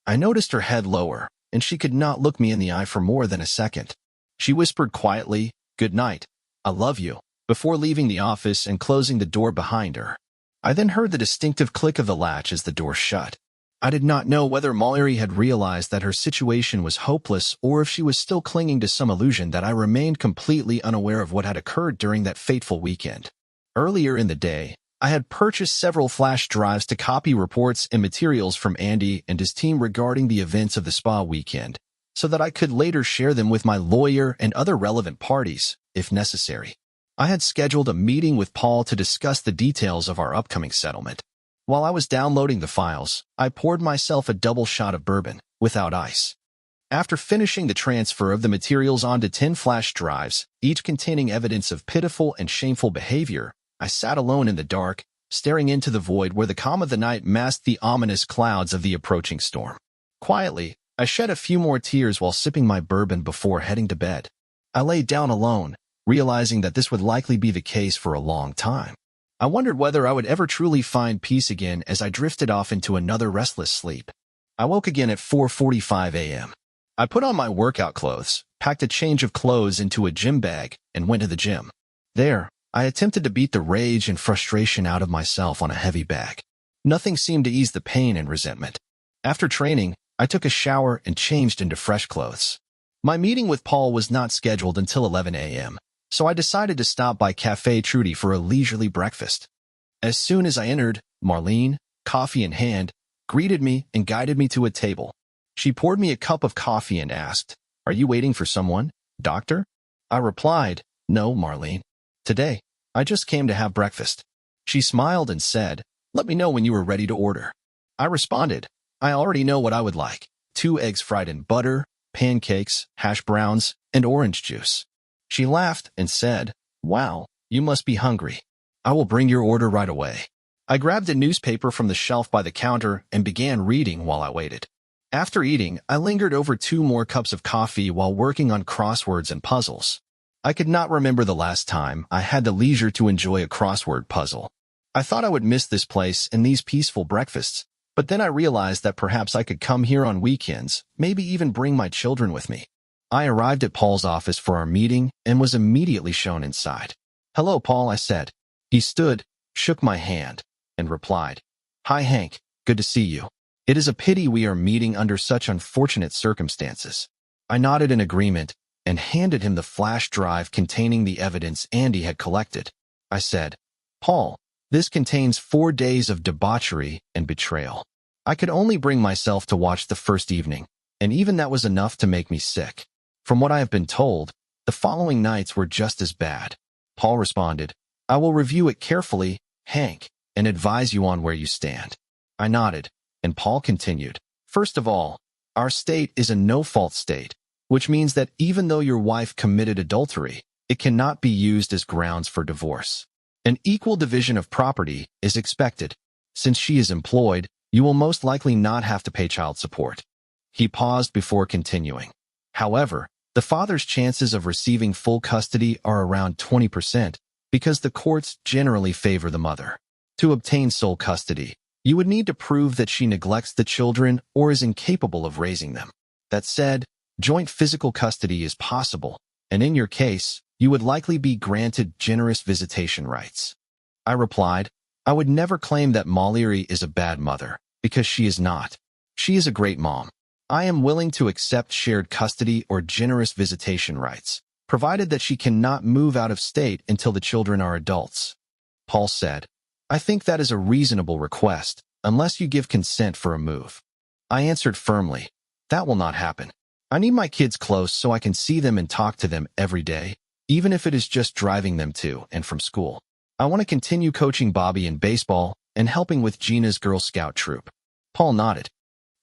Speaker 2: I noticed her head lower, and she could not look me in the eye for more than a second. She whispered quietly, "Good night, I love you," before leaving the office and closing the door behind her. I then heard the distinctive click of the latch as the door shut. I did not know whether Mallorie had realized that her situation was hopeless or if she was still clinging to some illusion that I remained completely unaware of what had occurred during that fateful weekend. Earlier in the day, I had purchased several flash drives to copy reports and materials from Andy and his team regarding the events of the spa weekend, so that I could later share them with my lawyer and other relevant parties, if necessary. I had scheduled a meeting with Paul to discuss the details of our upcoming settlement. While I was downloading the files, I poured myself a double shot of bourbon, without ice. After finishing the transfer of the materials onto 10 flash drives, each containing evidence of pitiful and shameful behavior, I sat alone in the dark, staring into the void where the calm of the night masked the ominous clouds of the approaching storm. Quietly, I shed a few more tears while sipping my bourbon before heading to bed. I lay down alone, realizing that this would likely be the case for a long time. I wondered whether I would ever truly find peace again as I drifted off into another restless sleep. I woke again at 4:45 a.m. I put on my workout clothes, packed a change of clothes into a gym bag, and went to the gym. There, I attempted to beat the rage and frustration out of myself on a heavy bag. Nothing seemed to ease the pain and resentment. After training, I took a shower and changed into fresh clothes. My meeting with Paul was not scheduled until 11 a.m., so I decided to stop by Café Trudy for a leisurely breakfast. As soon as I entered, Marlene, coffee in hand, greeted me and guided me to a table. She poured me a cup of coffee and asked, "Are you waiting for someone, doctor?" I replied, "No, Marlene. Today, I just came to have breakfast." She smiled and said, "Let me know when you are ready to order." I responded, "I already know what I would like: 2 eggs fried in butter, pancakes, hash browns, and orange juice." She laughed and said, "Wow, you must be hungry. I will bring your order right away." I grabbed a newspaper from the shelf by the counter and began reading while I waited. After eating, I lingered over 2 more cups of coffee while working on crosswords and puzzles. I could not remember the last time I had the leisure to enjoy a crossword puzzle. I thought I would miss this place and these peaceful breakfasts, but then I realized that perhaps I could come here on weekends, maybe even bring my children with me. I arrived at Paul's office for our meeting and was immediately shown inside. "Hello, Paul," I said. He stood, shook my hand, and replied, "Hi, Hank. Good to see you. It is a pity we are meeting under such unfortunate circumstances." I nodded in agreement and handed him the flash drive containing the evidence Andy had collected. I said, "Paul, this contains 4 days of debauchery and betrayal. I could only bring myself to watch the first evening, and even that was enough to make me sick. From what I have been told, the following nights were just as bad." Paul responded, "I will review it carefully, Hank, and advise you on where you stand." I nodded, and Paul continued, "First of all, our state is a no-fault state, which means that even though your wife committed adultery, it cannot be used as grounds for divorce. An equal division of property is expected. Since she is employed, you will most likely not have to pay child support." He paused before continuing. "However, the father's chances of receiving full custody are around 20% because the courts generally favor the mother. To obtain sole custody, you would need to prove that she neglects the children or is incapable of raising them. That said, joint physical custody is possible, and in your case, you would likely be granted generous visitation rights." I replied, "I would never claim that Mallorie is a bad mother, because she is not. She is a great mom. I am willing to accept shared custody or generous visitation rights, provided that she cannot move out of state until the children are adults." Paul said, "I think that is a reasonable request, unless you give consent for a move." I answered firmly, "That will not happen. I need my kids close so I can see them and talk to them every day, even if it is just driving them to and from school. I want to continue coaching Bobby in baseball and helping with Gina's Girl Scout troop." Paul nodded.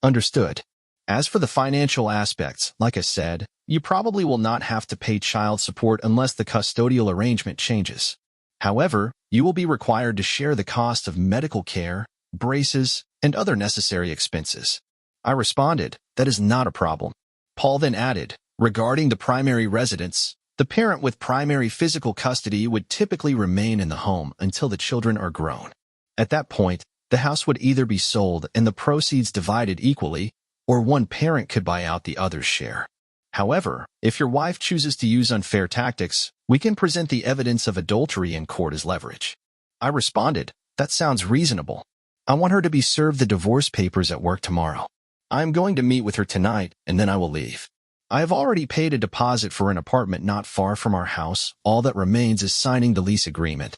Speaker 2: "Understood. As for the financial aspects, like I said, you probably will not have to pay child support unless the custodial arrangement changes. However, you will be required to share the cost of medical care, braces, and other necessary expenses." I responded, "That is not a problem." Paul then added, "Regarding the primary residence, the parent with primary physical custody would typically remain in the home until the children are grown. At that point, the house would either be sold and the proceeds divided equally, or one parent could buy out the other's share. However, if your wife chooses to use unfair tactics, we can present the evidence of adultery in court as leverage." I responded, "That sounds reasonable. I want her to be served the divorce papers at work tomorrow. I am going to meet with her tonight, and then I will leave. I have already paid a deposit for an apartment not far from our house. All that remains is signing the lease agreement."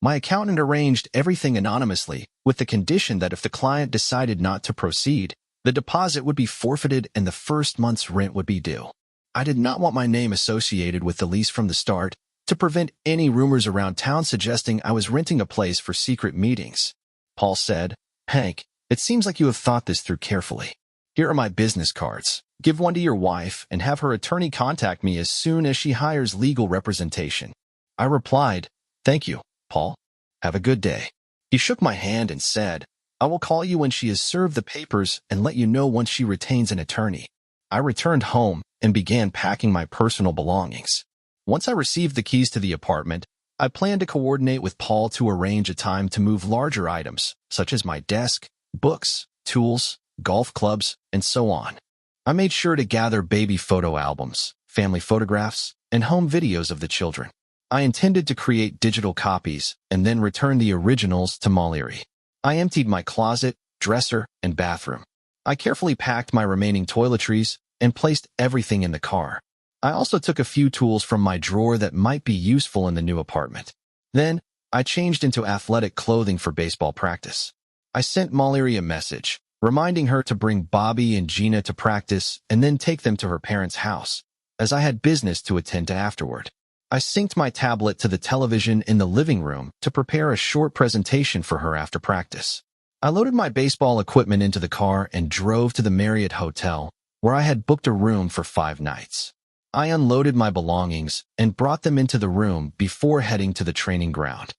Speaker 2: My accountant arranged everything anonymously, with the condition that if the client decided not to proceed, the deposit would be forfeited and the first month's rent would be due. I did not want my name associated with the lease from the start, to prevent any rumors around town suggesting I was renting a place for secret meetings. Paul said, "Hank, it seems like you have thought this through carefully. Here are my business cards. Give one to your wife and have her attorney contact me as soon as she hires legal representation." I replied, "Thank you, Paul. Have a good day." He shook my hand and said, "I will call you when she has served the papers and let you know once she retains an attorney." I returned home and began packing my personal belongings. Once I received the keys to the apartment, I planned to coordinate with Paul to arrange a time to move larger items, such as my desk, books, tools, golf clubs, and so on. I made sure to gather baby photo albums, family photographs, and home videos of the children. I intended to create digital copies and then return the originals to Mallorie. I emptied my closet, dresser, and bathroom. I carefully packed my remaining toiletries and placed everything in the car. I also took a few tools from my drawer that might be useful in the new apartment. Then, I changed into athletic clothing for baseball practice. I sent Mallorie a message, reminding her to bring Bobby and Gina to practice and then take them to her parents' house, as I had business to attend to afterward. I synced my tablet to the television in the living room to prepare a short presentation for her after practice. I loaded my baseball equipment into the car and drove to the Marriott Hotel, where I had booked a room for 5 nights. I unloaded my belongings and brought them into the room before heading to the training ground.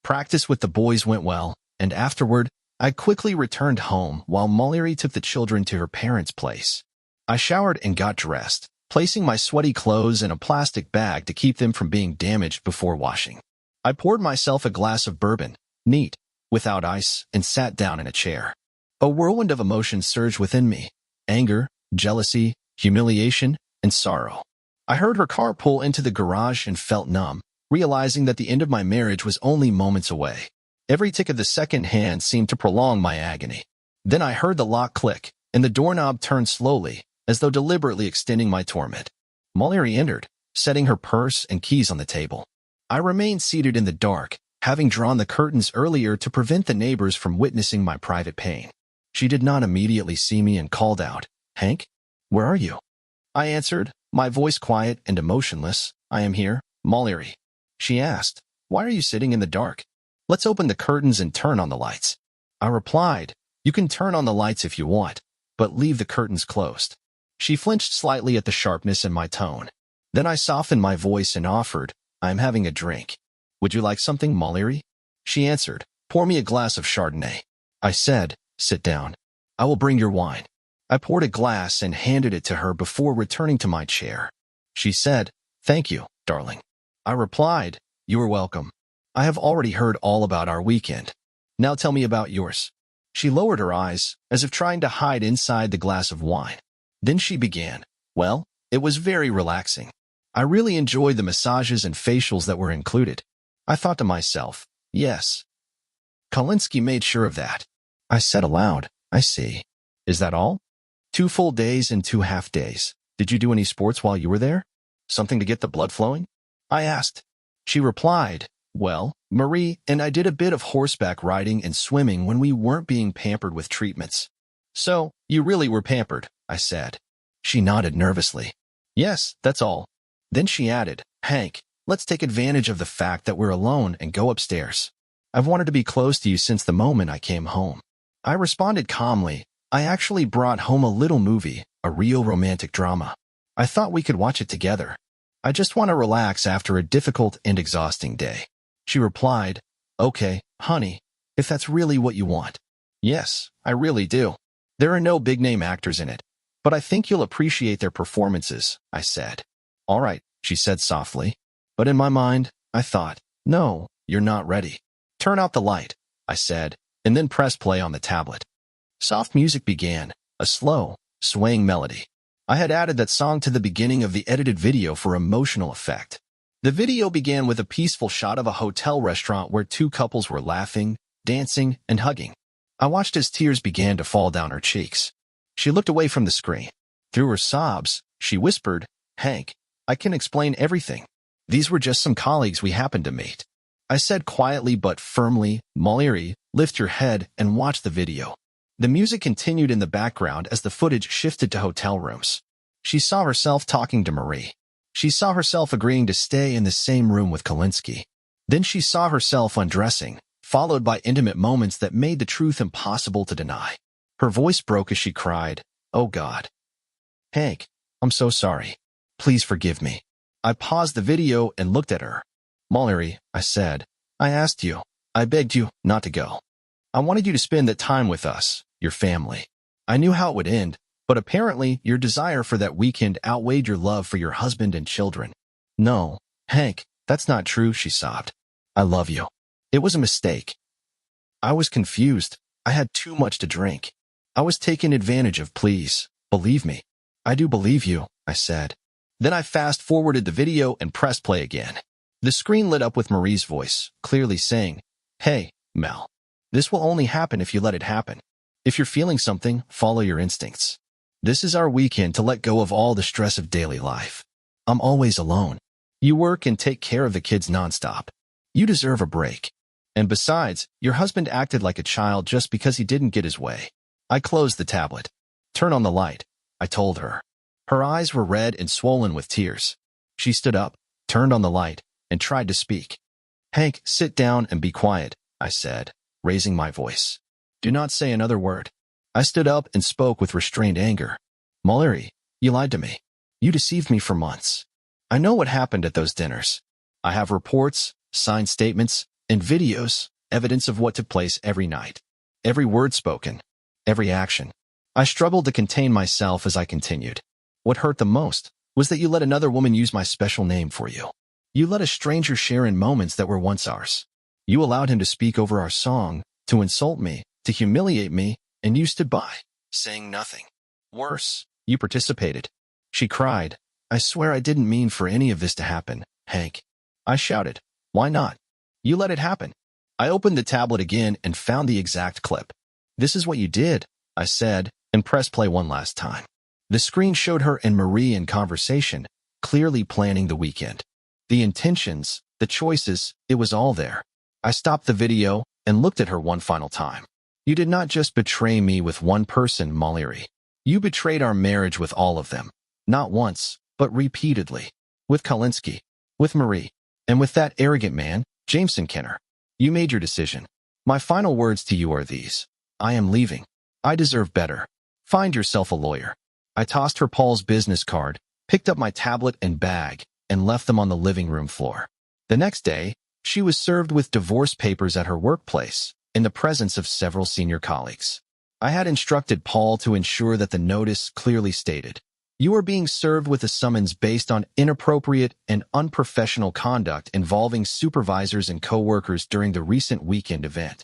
Speaker 2: Practice with the boys went well, and afterward, I quickly returned home while Mallorie took the children to her parents' place. I showered and got dressed, placing my sweaty clothes in a plastic bag to keep them from being damaged before washing. I poured myself a glass of bourbon, neat, without ice, and sat down in a chair. A whirlwind of emotions surged within me: anger, jealousy, humiliation, and sorrow. I heard her car pull into the garage and felt numb, realizing that the end of my marriage was only moments away. Every tick of the second hand seemed to prolong my agony. Then I heard the lock click, and the doorknob turned slowly, as though deliberately extending my torment. Mallorie entered, setting her purse and keys on the table. I remained seated in the dark, having drawn the curtains earlier to prevent the neighbors from witnessing my private pain. She did not immediately see me and called out, "Hank, where are you?" I answered, my voice quiet and emotionless. "I am here, Mallorie." She asked, "Why are you sitting in the dark? Let's open the curtains and turn on the lights." I replied, "You can turn on the lights if you want, but leave the curtains closed." She flinched slightly at the sharpness in my tone. Then I softened my voice and offered, "I am having a drink. Would you like something, Mallorie?" She answered, "Pour me a glass of Chardonnay." I said, "Sit down. I will bring your wine." I poured a glass and handed it to her before returning to my chair. She said, "Thank you, darling." I replied, "You are welcome. I have already heard all about our weekend. Now tell me about yours." She lowered her eyes, as if trying to hide inside the glass of wine. Then she began, "Well, it was very relaxing. I really enjoyed the massages and facials that were included." I thought to myself, yes, Kalinsky made sure of that. I said aloud, "I see. Is that all? 2 full days and 2 half days. Did you do any sports while you were there? Something to get the blood flowing?" I asked. She replied, "Well, Marie and I did a bit of horseback riding and swimming when we weren't being pampered with treatments." "So, you really were pampered," I said. She nodded nervously. "Yes, that's all." Then she added, "Hank, let's take advantage of the fact that we're alone and go upstairs. I've wanted to be close to you since the moment I came home." I responded calmly, "I actually brought home a little movie, a real romantic drama. I thought we could watch it together. I just want to relax after a difficult and exhausting day." She replied, "Okay, honey, if that's really what you want." "Yes, I really do. There are no big-name actors in it, but I think you'll appreciate their performances," I said. "All right," she said softly. But in my mind, I thought, "No, you're not ready. Turn out the light," I said, and then press play on the tablet. Soft music began, a slow, swaying melody. I had added that song to the beginning of the edited video for emotional effect. The video began with a peaceful shot of a hotel restaurant where 2 couples were laughing, dancing, and hugging. I watched as tears began to fall down her cheeks. She looked away from the screen. Through her sobs, she whispered, "Hank, I can explain everything. These were just some colleagues we happened to meet." I said quietly but firmly, "Mallorie, lift your head and watch the video." The music continued in the background as the footage shifted to hotel rooms. She saw herself talking to Marie. She saw herself agreeing to stay in the same room with Kalinsky. Then she saw herself undressing, followed by intimate moments that made the truth impossible to deny. Her voice broke as she cried, "Oh God. Hank, I'm so sorry. Please forgive me." I paused the video and looked at her. "Mallorie," I said, "I asked you, I begged you not to go. I wanted you to spend that time with us, your family. I knew how it would end, but apparently your desire for that weekend outweighed your love for your husband and children." "No, Hank, that's not true," she sobbed. "I love you. It was a mistake. I was confused. I had too much to drink. I was taken advantage of. Please, believe me." "I do believe you," I said. Then I fast-forwarded the video and pressed play again. The screen lit up with Marie's voice, clearly saying, "Hey, Mel. This will only happen if you let it happen. If you're feeling something, follow your instincts. This is our weekend to let go of all the stress of daily life. I'm always alone. You work and take care of the kids nonstop. You deserve a break. And besides, your husband acted like a child just because he didn't get his way. I closed the tablet. Turn on the light, I told her. Her eyes were red and swollen with tears. She stood up, turned on the light, and tried to speak. Hank, sit down and be quiet, I said, raising my voice. Do not say another word. I stood up and spoke with restrained anger. Mallorie, you lied to me. You deceived me for months. I know what happened at those dinners. I have reports, signed statements, and videos, evidence of what took place every night. Every word spoken, every action. I struggled to contain myself as I continued. What hurt the most was that you let another woman use my special name for you. You let a stranger share in moments that were once ours. You allowed him to speak over our song, to insult me, to humiliate me, and you stood by, saying nothing. Worse, you participated. She cried. I swear I didn't mean for any of this to happen, Hank. I shouted. Why not? You let it happen. I opened the tablet again and found the exact clip. This is what you did, I said, and pressed play one last time. The screen showed her and Marie in conversation, clearly planning the weekend. The intentions, the choices, it was all there. I stopped the video and looked at her one final time. You did not just betray me with one person, Mallorie. You betrayed our marriage with all of them. Not once, but repeatedly. With Kalinsky, with Marie, and with that arrogant man, Jameson Kenner. You made your decision. My final words to you are these. I am leaving. I deserve better. Find yourself a lawyer. I tossed her Paul's business card, picked up my tablet and bag, and left them on the living room floor. The next day, she was served with divorce papers at her workplace, in the presence of several senior colleagues. I had instructed Paul to ensure that the notice clearly stated, you are being served with a summons based on inappropriate and unprofessional conduct involving supervisors and co-workers during the recent weekend event.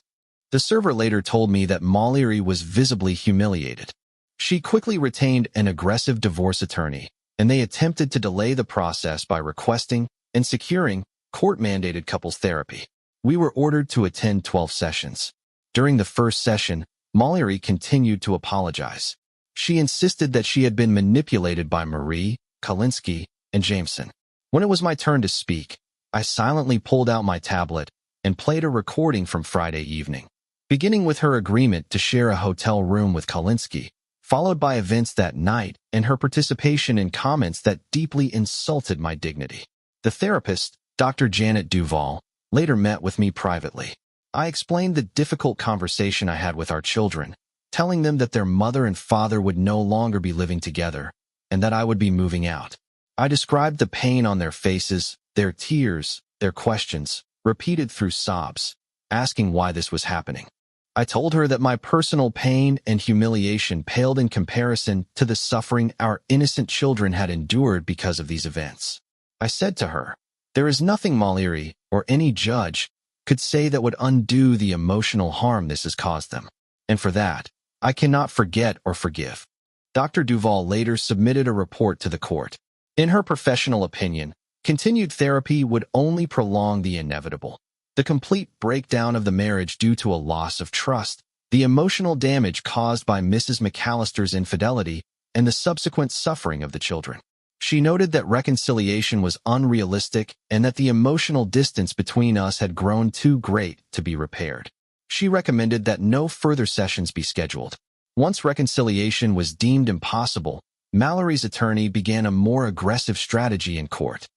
Speaker 2: The server later told me that Mallorie was visibly humiliated. She quickly retained an aggressive divorce attorney, and they attempted to delay the process by requesting and securing court-mandated couples therapy. We were ordered to attend 12 sessions. During the first session, Mallorie continued to apologize. She insisted that she had been manipulated by Marie, Kalinsky, and Jameson. When it was my turn to speak, I silently pulled out my tablet and played a recording from Friday evening, beginning with her agreement to share a hotel room with Kalinsky, followed by events that night and her participation in comments that deeply insulted my dignity. The therapist, Dr. Janet Duval, later met with me privately. I explained the difficult conversation I had with our children, telling them that their mother and father would no longer be living together and that I would be moving out. I described the pain on their faces, their tears, their questions, repeated through sobs, asking why this was happening. I told her that my personal pain and humiliation paled in comparison to the suffering our innocent children had endured because of these events. I said to her, there is nothing Mallorie or any judge could say that would undo the emotional harm this has caused them. And for that, I cannot forget or forgive. Dr. Duval later submitted a report to the court. In her professional opinion, continued therapy would only prolong the inevitable. The complete breakdown of the marriage due to a loss of trust, the emotional damage caused by Mrs. McAllister's infidelity, and the subsequent suffering of the children. She noted that reconciliation was unrealistic and that the emotional distance between us had grown too great to be repaired. She recommended that no further sessions be scheduled. Once reconciliation was deemed impossible, Mallorie's attorney began a more aggressive strategy in court.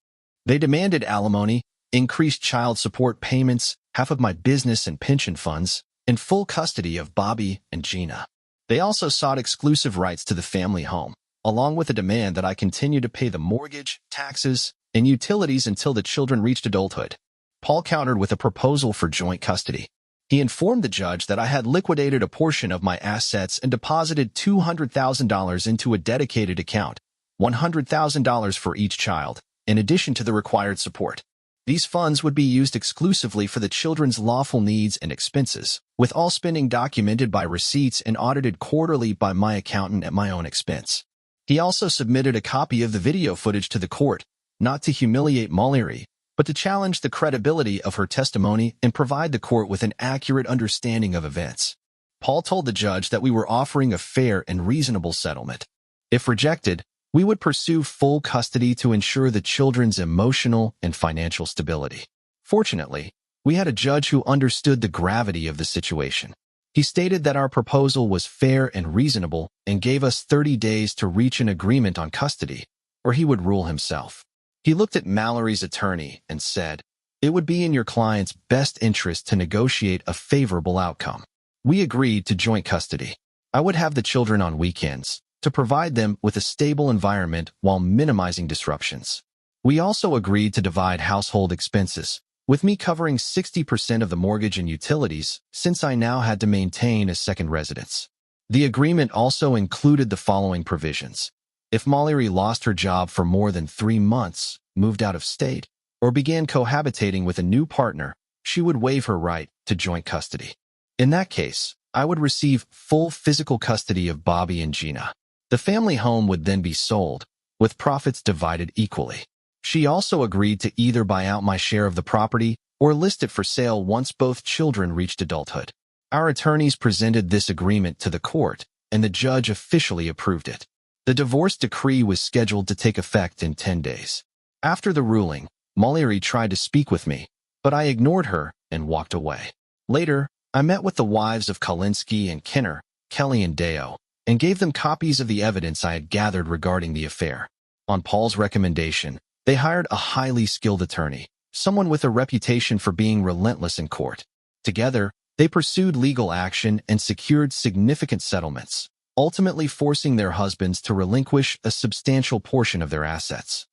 Speaker 2: They demanded alimony, increased child support payments, half of my business and pension funds, and full custody of Bobby and Gina. They also sought exclusive rights to the family home, along with a demand that I continue to pay the mortgage, taxes, and utilities until the children reached adulthood. Paul countered with a proposal for joint custody. He informed the judge that I had liquidated a portion of my assets and deposited $200,000 into a dedicated account, $100,000 for each child, in addition to the required support. These funds would be used exclusively for the children's lawful needs and expenses, with all spending documented by receipts and audited quarterly by my accountant at my own expense. He also submitted a copy of the video footage to the court, not to humiliate Mallorie, but to challenge the credibility of her testimony and provide the court with an accurate understanding of events. Paul told the judge that we were offering a fair and reasonable settlement. If rejected, we would pursue full custody to ensure the children's emotional and financial stability. Fortunately, we had a judge who understood the gravity of the situation. He stated that our proposal was fair and reasonable and gave us 30 days to reach an agreement on custody, or he would rule himself. He looked at Mallorie's attorney and said, "It would be in your client's best interest to negotiate a favorable outcome." We agreed to joint custody. I would have the children on weekends to provide them with a stable environment while minimizing disruptions. We also agreed to divide household expenses, with me covering 60% of the mortgage and utilities since I now had to maintain a second residence. The agreement also included the following provisions. If Mallorie lost her job for more than 3 months, moved out of state, or began cohabitating with a new partner, she would waive her right to joint custody. In that case, I would receive full physical custody of Bobby and Gina. The family home would then be sold, with profits divided equally. She also agreed to either buy out my share of the property or list it for sale once both children reached adulthood. Our attorneys presented this agreement to the court, and the judge officially approved it. The divorce decree was scheduled to take effect in 10 days. After the ruling, Mallorie tried to speak with me, but I ignored her and walked away. Later, I met with the wives of Kalinsky and Kinner, Kelly and Deo, and gave them copies of the evidence I had gathered regarding the affair. On Paul's recommendation, they hired a highly skilled attorney, someone with a reputation for being relentless in court. Together, they pursued legal action and secured significant settlements, ultimately forcing their husbands to relinquish a substantial portion of their assets.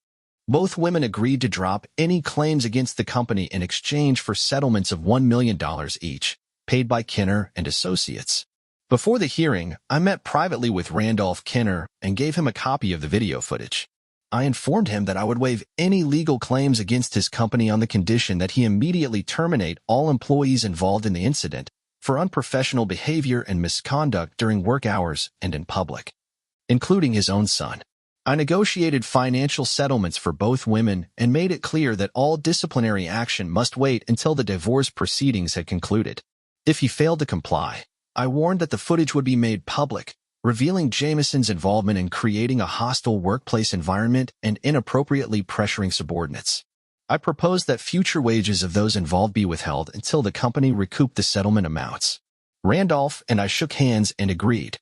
Speaker 2: Both women agreed to drop any claims against the company in exchange for settlements of $1 million each, paid by Kinner and Associates. Before the hearing, I met privately with Randolph Kinner and gave him a copy of the video footage. I informed him that I would waive any legal claims against his company on the condition that he immediately terminate all employees involved in the incident for unprofessional behavior and misconduct during work hours and in public, including his own son. I negotiated financial settlements for both women and made it clear that all disciplinary action must wait until the divorce proceedings had concluded. If he failed to comply, I warned that the footage would be made public, revealing Jameson's involvement in creating a hostile workplace environment and inappropriately pressuring subordinates. I proposed that future wages of those involved be withheld until the company recouped the settlement amounts. Randolph and I shook hands and agreed.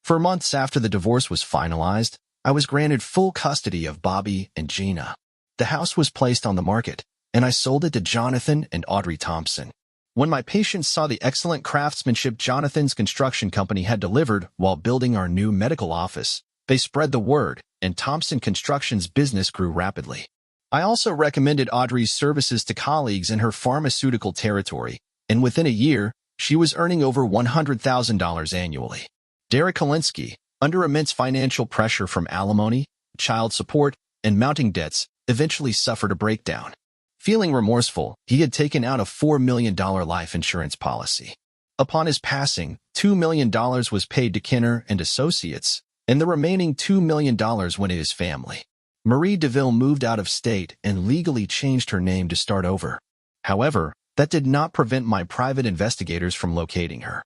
Speaker 2: For months after the divorce was finalized, I was granted full custody of Bobby and Gina. The house was placed on the market, and I sold it to Jonathan and Audrey Thompson. When my patients saw the excellent craftsmanship Jonathan's construction company had delivered while building our new medical office, they spread the word, and Thompson Construction's business grew rapidly. I also recommended Audrey's services to colleagues in her pharmaceutical territory, and within a year, she was earning over $100,000 annually. Derek Kalinsky, under immense financial pressure from alimony, child support, and mounting debts, eventually suffered a breakdown. Feeling remorseful, he had taken out a $4 million life insurance policy. Upon his passing, $2 million was paid to Kinner and Associates, and the remaining $2 million went to his family. Marie DeVille moved out of state and legally changed her name to start over. However, that did not prevent my private investigators from locating her.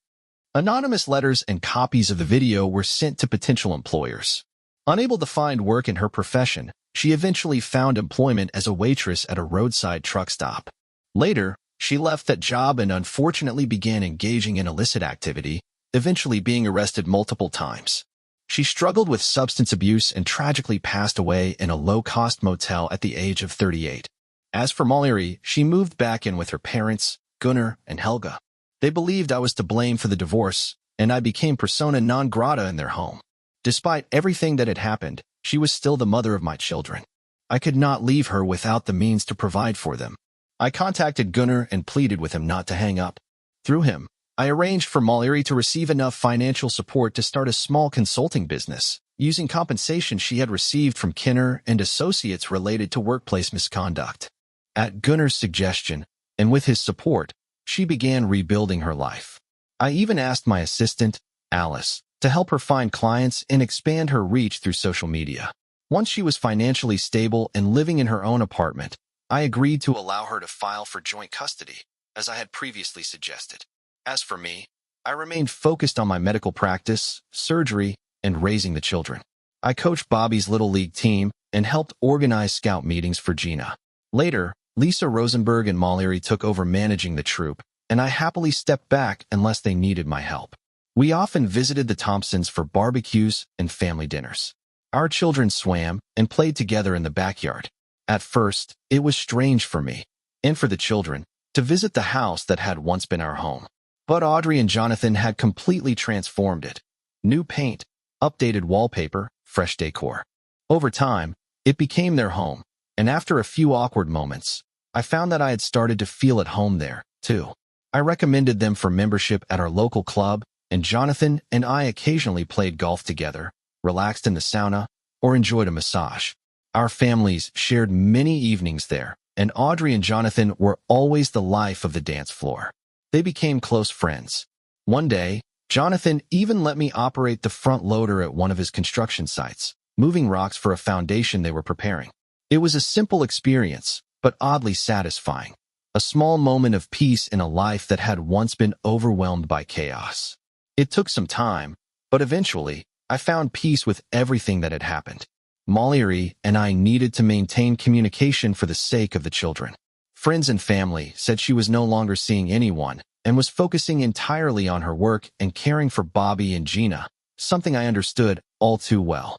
Speaker 2: Anonymous letters and copies of the video were sent to potential employers. Unable to find work in her profession, she eventually found employment as a waitress at a roadside truck stop. Later, she left that job and unfortunately began engaging in illicit activity, eventually being arrested multiple times. She struggled with substance abuse and tragically passed away in a low-cost motel at the age of 38. As for Mallorie, she moved back in with her parents, Gunnar and Helga. They believed I was to blame for the divorce, and I became persona non grata in their home. Despite everything that had happened, she was still the mother of my children. I could not leave her without the means to provide for them. I contacted Gunnar and pleaded with him not to hang up. Through him, I arranged for Mallorie to receive enough financial support to start a small consulting business, using compensation she had received from Kinner and Associates related to workplace misconduct. At Gunnar's suggestion, and with his support, she began rebuilding her life. I even asked my assistant, Alice, to help her find clients and expand her reach through social media. Once she was financially stable and living in her own apartment, I agreed to allow her to file for joint custody, as I had previously suggested. As for me, I remained focused on my medical practice, surgery, and raising the children. I coached Bobby's Little League team and helped organize scout meetings for Gina. Later, Lisa Rosenberg and Mallorie took over managing the troop, and I happily stepped back unless they needed my help. We often visited the Thompsons for barbecues and family dinners. Our children swam and played together in the backyard. At first, it was strange for me, and for the children, to visit the house that had once been our home. But Audrey and Jonathan had completely transformed it. New paint, updated wallpaper, fresh decor. Over time, it became their home, and after a few awkward moments, I found that I had started to feel at home there, too. I recommended them for membership at our local club, and Jonathan and I occasionally played golf together, relaxed in the sauna, or enjoyed a massage. Our families shared many evenings there, and Audrey and Jonathan were always the life of the dance floor. They became close friends. One day, Jonathan even let me operate the front loader at one of his construction sites, moving rocks for a foundation they were preparing. It was a simple experience, but oddly satisfying. A small moment of peace in a life that had once been overwhelmed by chaos. It took some time, but eventually, I found peace with everything that had happened. Mallorie and I needed to maintain communication for the sake of the children. Friends and family said she was no longer seeing anyone and was focusing entirely on her work and caring for Bobby and Gina, something I understood all too well.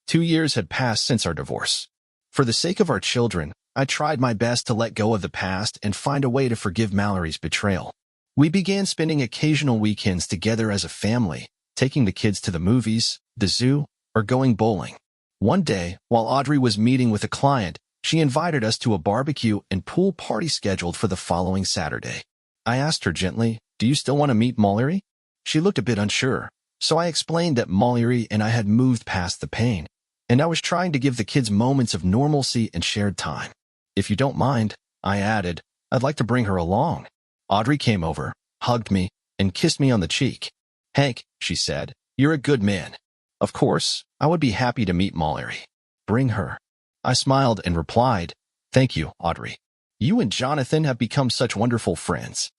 Speaker 2: 2 years had passed since our divorce. For the sake of our children, I tried my best to let go of the past and find a way to forgive Mallorie's betrayal. We began spending occasional weekends together as a family, taking the kids to the movies, the zoo, or going bowling. One day, while Audrey was meeting with a client, she invited us to a barbecue and pool party scheduled for the following Saturday. I asked her gently, "Do you still want to meet Mallorie?" She looked a bit unsure, so I explained that Mallorie and I had moved past the pain, and I was trying to give the kids moments of normalcy and shared time. "If you don't mind," I added, "I'd like to bring her along." Audrey came over, hugged me, and kissed me on the cheek. "Hank," she said, "you're a good man. Of course, I would be happy to meet Mallorie. Bring her." I smiled and replied, "Thank you, Audrey. You and Jonathan have become such wonderful friends."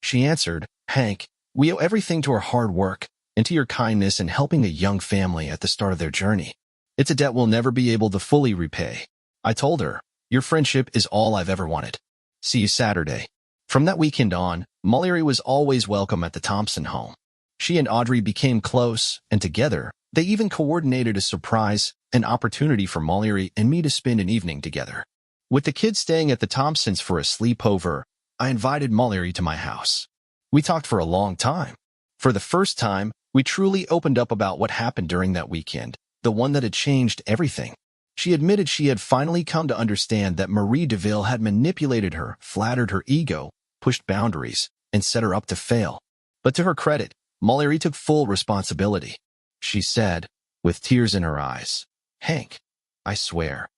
Speaker 2: She answered, "Hank, we owe everything to our hard work and to your kindness in helping a young family at the start of their journey. It's a debt we'll never be able to fully repay." I told her, "Your friendship is all I've ever wanted. See you Saturday." From that weekend on, Mallorie was always welcome at the Thompson home. She and Audrey became close, and together, they even coordinated a surprise, an opportunity for Mallorie and me to spend an evening together. With the kids staying at the Thompsons for a sleepover, I invited Mallorie to my house. We talked for a long time. For the first time, we truly opened up about what happened during that weekend, the one that had changed everything. She admitted she had finally come to understand that Marie DeVille had manipulated her, flattered her ego, pushed boundaries, and set her up to fail. But to her credit, Mallorie took full responsibility. She said, with tears in her eyes, "Hank, I swear,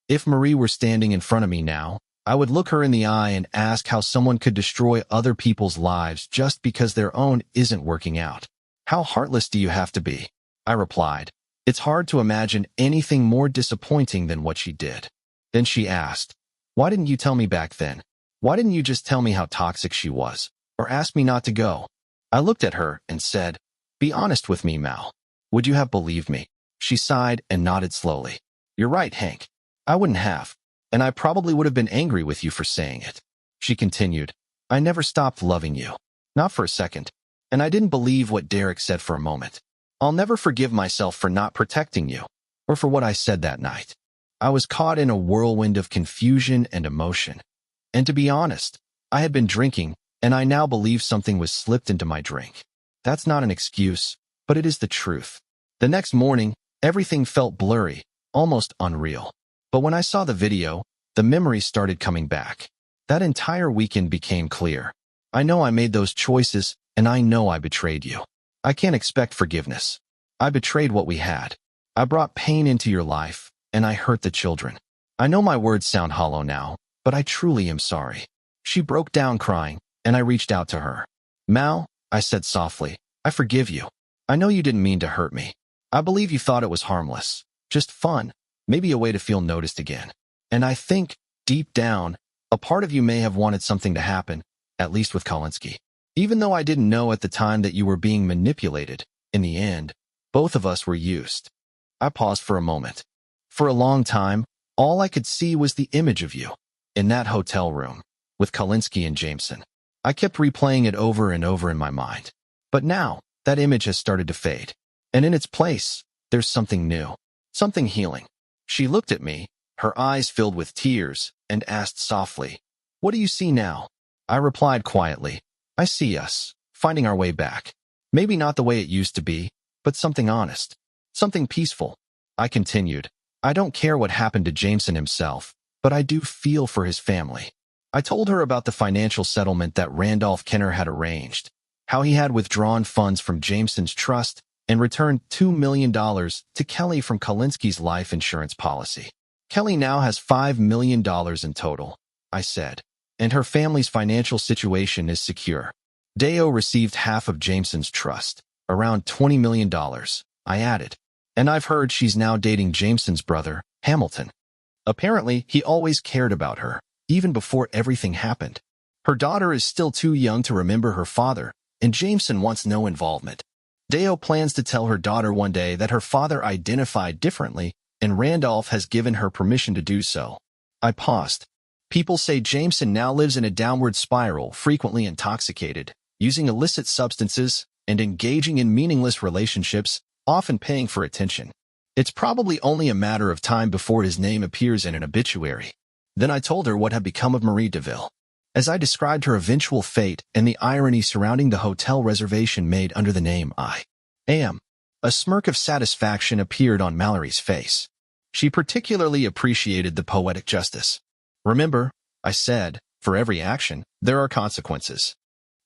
Speaker 2: if Marie were standing in front of me now, I would look her in the eye and ask how someone could destroy other people's lives just because their own isn't working out. How heartless do you have to be?" I replied, "It's hard to imagine anything more disappointing than what she did." Then she asked, "Why didn't you tell me back then? Why didn't you just tell me how toxic she was, or ask me not to go?" I looked at her and said, "Be honest with me, Mal. Would you have believed me?" She sighed and nodded slowly. "You're right, Hank. I wouldn't have, and I probably would have been angry with you for saying it." She continued, "I never stopped loving you. Not for a second. And I didn't believe what Derek said for a moment. I'll never forgive myself for not protecting you, or for what I said that night. I was caught in a whirlwind of confusion and emotion. And to be honest, I had been drinking, and I now believe something was slipped into my drink. That's not an excuse, but it is the truth." The next morning, everything felt blurry, almost unreal. But when I saw the video, the memories started coming back. That entire weekend became clear. I know I made those choices, and I know I betrayed you. I can't expect forgiveness. I betrayed what we had. I brought pain into your life, and I hurt the children. I know my words sound hollow now, but I truly am sorry." She broke down crying, and I reached out to her. "Mal," I said softly, "I forgive you. I know you didn't mean to hurt me. I believe you thought it was harmless, just fun, maybe a way to feel noticed again. And I think, deep down, a part of you may have wanted something to happen, at least with Kolinsky. Even though I didn't know at the time that you were being manipulated, in the end, both of us were used. I paused for a moment. For a long time, all I could see was the image of you, in that hotel room, with Kalinsky and Jameson. I kept replaying it over and over in my mind. But now, that image has started to fade. And in its place, there's something new, something healing. She looked at me, her eyes filled with tears, and asked softly, "What do you see now?" I replied quietly, "I see us, finding our way back. Maybe not the way it used to be, but something honest, something peaceful." I continued, "I don't care what happened to Jameson himself, but I do feel for his family." I told her about the financial settlement that Randolph Kenner had arranged, how he had withdrawn funds from Jameson's trust and returned $2 million to Kelly from Kalinsky's life insurance policy. "Kelly now has $5 million in total," I said, "and her family's financial situation is secure. Deo received half of Jameson's trust, around $20 million, I added. "And I've heard she's now dating Jameson's brother, Hamilton. Apparently, he always cared about her, even before everything happened. Her daughter is still too young to remember her father, and Jameson wants no involvement. Deo plans to tell her daughter one day that her father identified differently, and Randolph has given her permission to do so." I paused. "People say Jameson now lives in a downward spiral, frequently intoxicated, using illicit substances, and engaging in meaningless relationships, often paying for attention. It's probably only a matter of time before his name appears in an obituary." Then I told her what had become of Marie DeVille. As I described her eventual fate and the irony surrounding the hotel reservation made under the name I Am, a smirk of satisfaction appeared on Mallorie's face. She particularly appreciated the poetic justice. "Remember," I said, "for every action, there are consequences."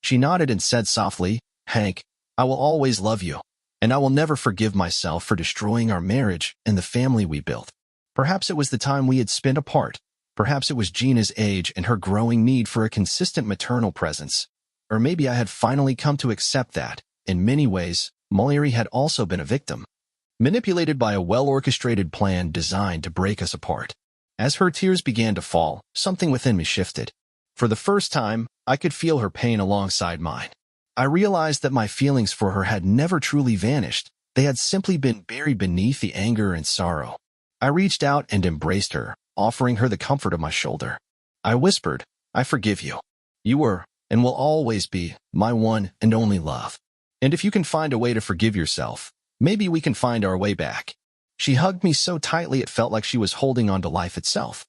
Speaker 2: She nodded and said softly, "Hank, I will always love you, and I will never forgive myself for destroying our marriage and the family we built." Perhaps it was the time we had spent apart. Perhaps it was Gina's age and her growing need for a consistent maternal presence. Or maybe I had finally come to accept that, in many ways, Mallorie had also been a victim, manipulated by a well-orchestrated plan designed to break us apart. As her tears began to fall, something within me shifted. For the first time, I could feel her pain alongside mine. I realized that my feelings for her had never truly vanished. They had simply been buried beneath the anger and sorrow. I reached out and embraced her, offering her the comfort of my shoulder. I whispered, "I forgive you. You were, and will always be, my one and only love. And if you can find a way to forgive yourself, maybe we can find our way back." She hugged me so tightly it felt like she was holding on to life itself.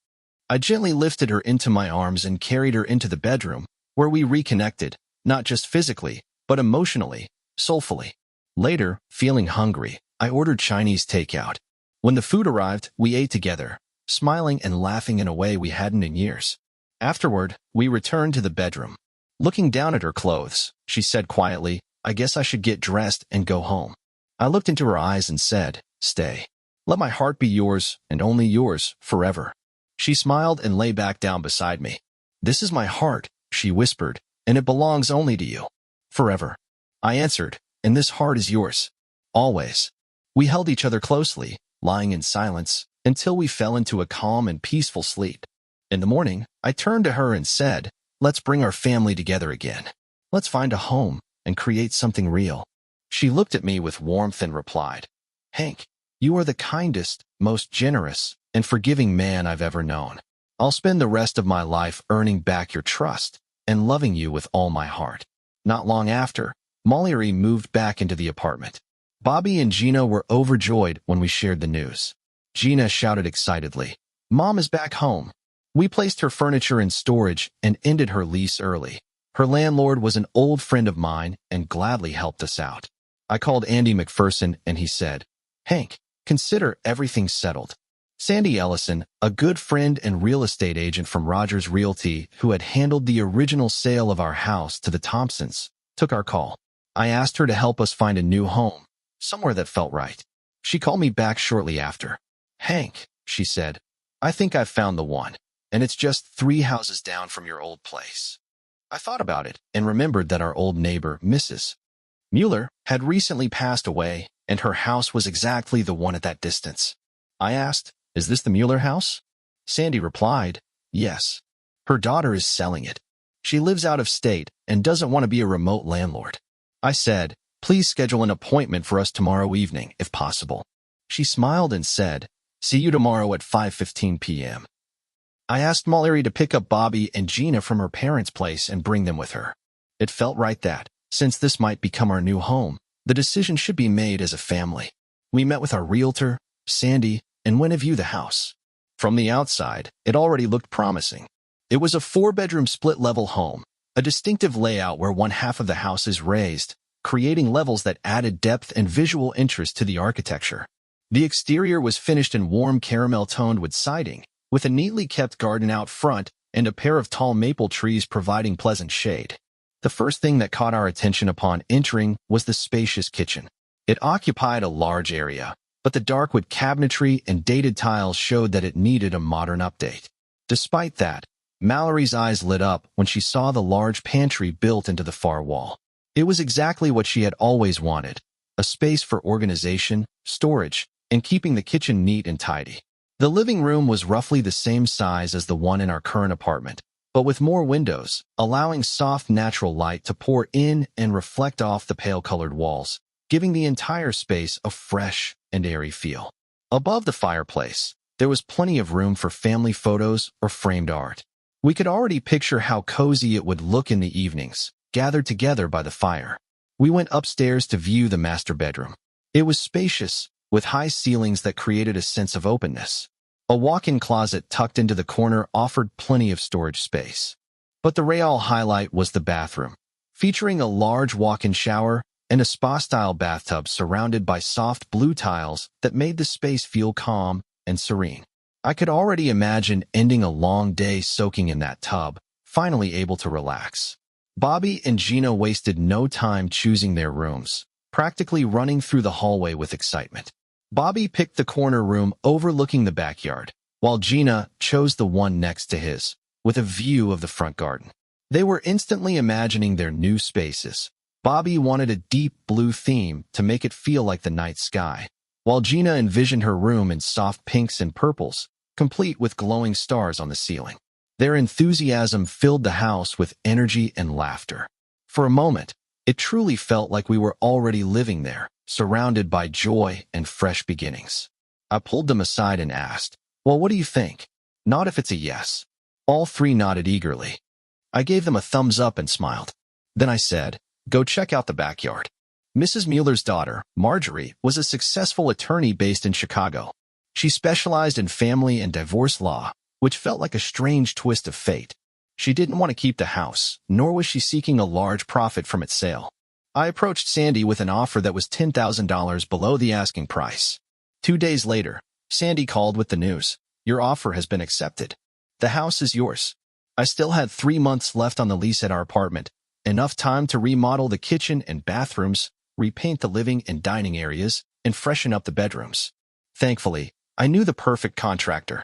Speaker 2: I gently lifted her into my arms and carried her into the bedroom, where we reconnected, not just physically, but emotionally, soulfully. Later, feeling hungry, I ordered Chinese takeout. When the food arrived, we ate together, smiling and laughing in a way we hadn't in years. Afterward, we returned to the bedroom. Looking down at her clothes, she said quietly, "I guess I should get dressed and go home." I looked into her eyes and said, "Stay. Let my heart be yours, and only yours, forever." She smiled and lay back down beside me. "This is my heart," she whispered, "and it belongs only to you. Forever." I answered, "And this heart is yours. Always." We held each other closely, lying in silence, until we fell into a calm and peaceful sleep. In the morning, I turned to her and said, "Let's bring our family together again. Let's find a home and create something real." She looked at me with warmth and replied, "Hank, you are the kindest, most generous, and forgiving man I've ever known. I'll spend the rest of my life earning back your trust and loving you with all my heart." Not long after, Mallorie moved back into the apartment. Bobby and Gina were overjoyed when we shared the news. Gina shouted excitedly, "Mom is back home." We placed her furniture in storage and ended her lease early. Her landlord was an old friend of mine and gladly helped us out. I called Andy McPherson and he said, "Hank, consider everything settled." Sandy Ellison, a good friend and real estate agent from Rogers Realty who had handled the original sale of our house to the Thompsons, took our call. I asked her to help us find a new home, somewhere that felt right. She called me back shortly after. "Hank," she said, "I think I've found the one, and it's just 3 houses down from your old place." I thought about it and remembered that our old neighbor, Mrs. Mueller, had recently passed away, and her house was exactly the one at that distance. I asked, "Is this the Mueller house?" Sandy replied, "Yes. Her daughter is selling it. She lives out of state, and doesn't want to be a remote landlord. I said, please schedule an appointment for us tomorrow evening, if possible. She smiled and said, see you tomorrow at 5:15 p.m. I asked Mallorie to pick up Bobby and Gina from her parents' place and bring them with her. It felt right that, since this might become our new home, the decision should be made as a family. We met with our realtor, Sandy, and went to view the house. From the outside, it already looked promising. It was a 4-bedroom split-level home, a distinctive layout where one half of the house is raised, creating levels that added depth and visual interest to the architecture. The exterior was finished in warm caramel-toned wood siding, with a neatly kept garden out front and a pair of tall maple trees providing pleasant shade. The first thing that caught our attention upon entering was the spacious kitchen. It occupied a large area, but the dark wood cabinetry and dated tiles showed that it needed a modern update. Despite that, Mallorie's eyes lit up when she saw the large pantry built into the far wall. It was exactly what she had always wanted, a space for organization, storage, and keeping the kitchen neat and tidy. The living room was roughly the same size as the one in our current apartment, but with more windows, allowing soft natural light to pour in and reflect off the pale-colored walls, giving the entire space a fresh and airy feel. Above the fireplace, there was plenty of room for family photos or framed art. We could already picture how cozy it would look in the evenings, gathered together by the fire. We went upstairs to view the master bedroom. It was spacious, with high ceilings that created a sense of openness. A walk-in closet tucked into the corner offered plenty of storage space. But the real highlight was the bathroom, featuring a large walk-in shower and a spa-style bathtub surrounded by soft blue tiles that made the space feel calm and serene. I could already imagine ending a long day soaking in that tub, finally able to relax. Bobby and Gina wasted no time choosing their rooms, practically running through the hallway with excitement. Bobby picked the corner room overlooking the backyard, while Gina chose the one next to his, with a view of the front garden. They were instantly imagining their new spaces. Bobby wanted a deep blue theme to make it feel like the night sky, while Gina envisioned her room in soft pinks and purples, complete with glowing stars on the ceiling. Their enthusiasm filled the house with energy and laughter. For a moment, it truly felt like we were already living there, surrounded by joy and fresh beginnings. I pulled them aside and asked, well, what do you think? Not if it's a yes. All three nodded eagerly. I gave them a thumbs up and smiled. Then I said, go check out the backyard. Mrs. Mueller's daughter, Marjorie, was a successful attorney based in Chicago. She specialized in family and divorce law, which felt like a strange twist of fate. She didn't want to keep the house, nor was she seeking a large profit from its sale. I approached Sandy with an offer that was $10,000 below the asking price. 2 days later, Sandy called with the news, your offer has been accepted. The house is yours. I still had 3 months left on the lease at our apartment, enough time to remodel the kitchen and bathrooms, repaint the living and dining areas, and freshen up the bedrooms. Thankfully, I knew the perfect contractor.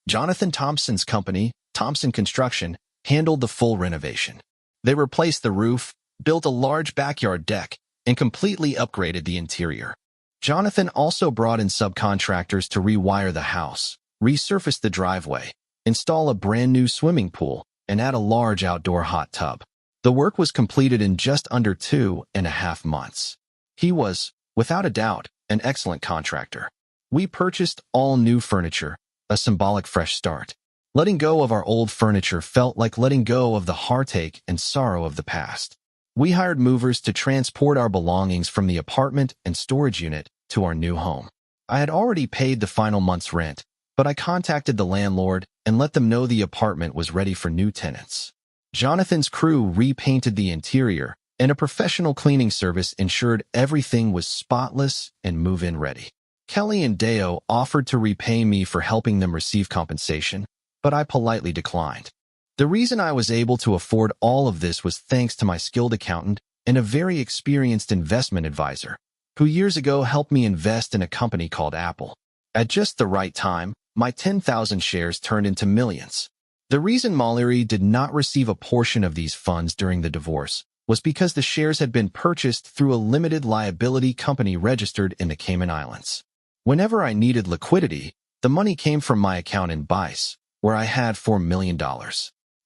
Speaker 2: Jonathan Thompson's company, Thompson Construction, handled the full renovation. They replaced the roof, built a large backyard deck, and completely upgraded the interior. Jonathan also brought in subcontractors to rewire the house, resurface the driveway, install a brand new swimming pool, and add a large outdoor hot tub. The work was completed in just under 2.5 months. He was, without a doubt, an excellent contractor. We purchased all new furniture, a symbolic fresh start. Letting go of our old furniture felt like letting go of the heartache and sorrow of the past. We hired movers to transport our belongings from the apartment and storage unit to our new home. I had already paid the final month's rent, but I contacted the landlord and let them know the apartment was ready for new tenants. Jonathan's crew repainted the interior, and a professional cleaning service ensured everything was spotless and move-in ready. Kelly and Deo offered to repay me for helping them receive compensation, but I politely declined. The reason I was able to afford all of this was thanks to my skilled accountant and a very experienced investment advisor, who years ago helped me invest in a company called Apple. At just the right time, my 10,000 shares turned into millions. The reason Mallorie did not receive a portion of these funds during the divorce was because the shares had been purchased through a limited liability company registered in the Cayman Islands. Whenever I needed liquidity, the money came from my account in BICE, where I had $4 million.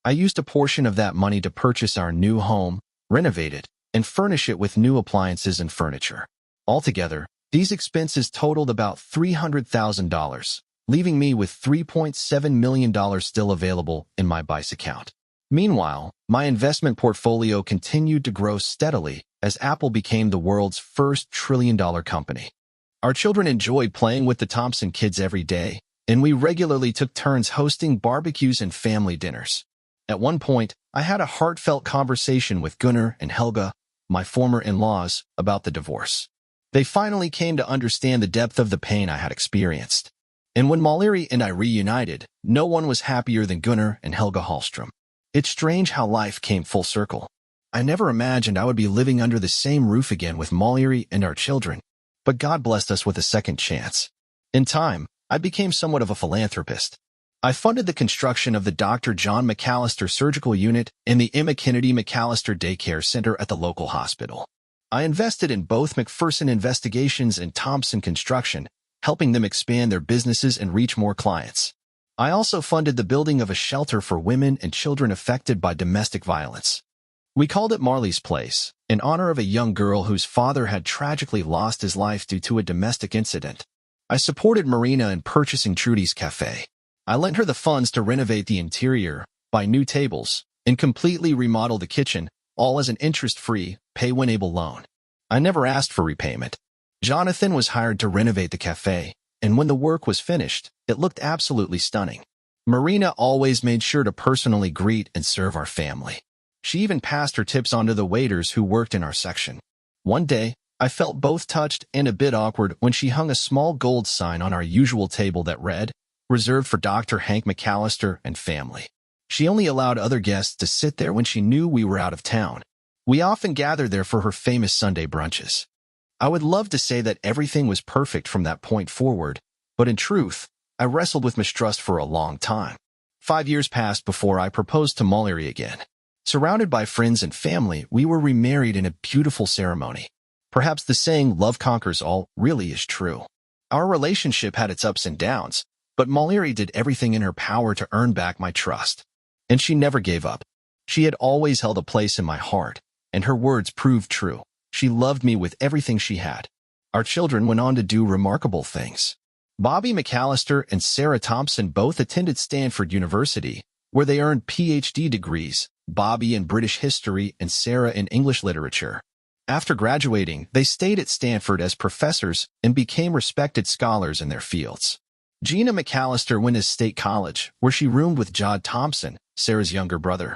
Speaker 2: I used a portion of that money to purchase our new home, renovate it, and furnish it with new appliances and furniture. Altogether, these expenses totaled about $300,000, leaving me with $3.7 million still available in my BICE account. Meanwhile, my investment portfolio continued to grow steadily as Apple became the world's first trillion-dollar company. Our children enjoyed playing with the Thompson kids every day, and we regularly took turns hosting barbecues and family dinners. At one point, I had a heartfelt conversation with Gunnar and Helga, my former in-laws, about the divorce. They finally came to understand the depth of the pain I had experienced. And when Mallorie and I reunited, no one was happier than Gunnar and Helga Hallstrom. It's strange how life came full circle. I never imagined I would be living under the same roof again with Mallorie and our children, but God blessed us with a second chance. In time, I became somewhat of a philanthropist. I funded the construction of the Dr. John McAllister Surgical Unit and the Emma Kennedy McAllister Daycare Center at the local hospital. I invested in both McPherson Investigations and Thompson Construction, helping them expand their businesses and reach more clients. I also funded the building of a shelter for women and children affected by domestic violence. We called it Marley's Place, in honor of a young girl whose father had tragically lost his life due to a domestic incident. I supported Marina in purchasing Trudy's Cafe. I lent her the funds to renovate the interior, buy new tables, and completely remodel the kitchen, all as an interest-free, pay-when-able loan. I never asked for repayment. Jonathan was hired to renovate the cafe, and when the work was finished, it looked absolutely stunning. Marina always made sure to personally greet and serve our family. She even passed her tips on to the waiters who worked in our section. One day, I felt both touched and a bit awkward when she hung a small gold sign on our usual table that read, "Reserved for Dr. Hank McAllister and family." She only allowed other guests to sit there when she knew we were out of town. We often gathered there for her famous Sunday brunches. I would love to say that everything was perfect from that point forward, but in truth, I wrestled with mistrust for a long time. 5 years passed before I proposed to Mallorie again. Surrounded by friends and family, we were remarried in a beautiful ceremony. Perhaps the saying, "love conquers all," really is true. Our relationship had its ups and downs, but Mallorie did everything in her power to earn back my trust. And she never gave up. She had always held a place in my heart, and her words proved true. She loved me with everything she had. Our children went on to do remarkable things. Bobby McAllister and Sarah Thompson both attended Stanford University, where they earned PhD degrees, Bobby in British history and Sarah in English literature. After graduating, they stayed at Stanford as professors and became respected scholars in their fields. Gina McAllister went to State College, where she roomed with Jod Thompson, Sarah's younger brother.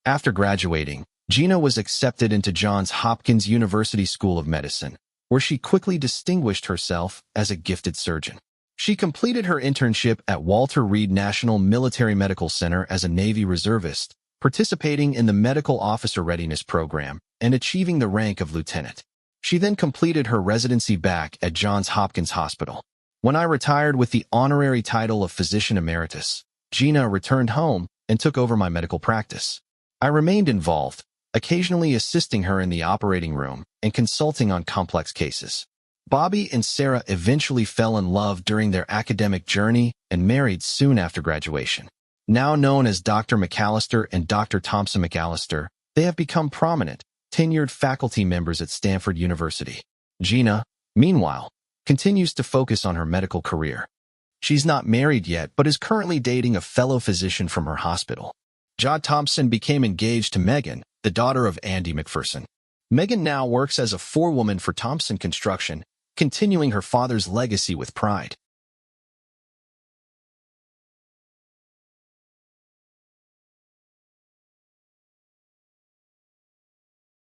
Speaker 2: After graduating, Gina was accepted into Johns Hopkins University School of Medicine, where she quickly distinguished herself as a gifted surgeon. She completed her internship at Walter Reed National Military Medical Center as a Navy reservist, participating in the Medical Officer Readiness Program and achieving the rank of lieutenant. She then completed her residency back at Johns Hopkins Hospital. When I retired with the honorary title of Physician Emeritus, Gina returned home and took over my medical practice. I remained involved, occasionally assisting her in the operating room and consulting on complex cases. Bobby and Sarah eventually fell in love during their academic journey and married soon after graduation. Now known as Dr. McAllister and Dr. Thompson McAllister, they have become prominent, tenured faculty members at Stanford University. Gina, meanwhile, continues to focus on her medical career. She's not married yet, but is currently dating a fellow physician from her hospital. Jod Thompson became engaged to Megan, the daughter of Andy McPherson. Megan now works as a forewoman for Thompson Construction, continuing her father's legacy with pride.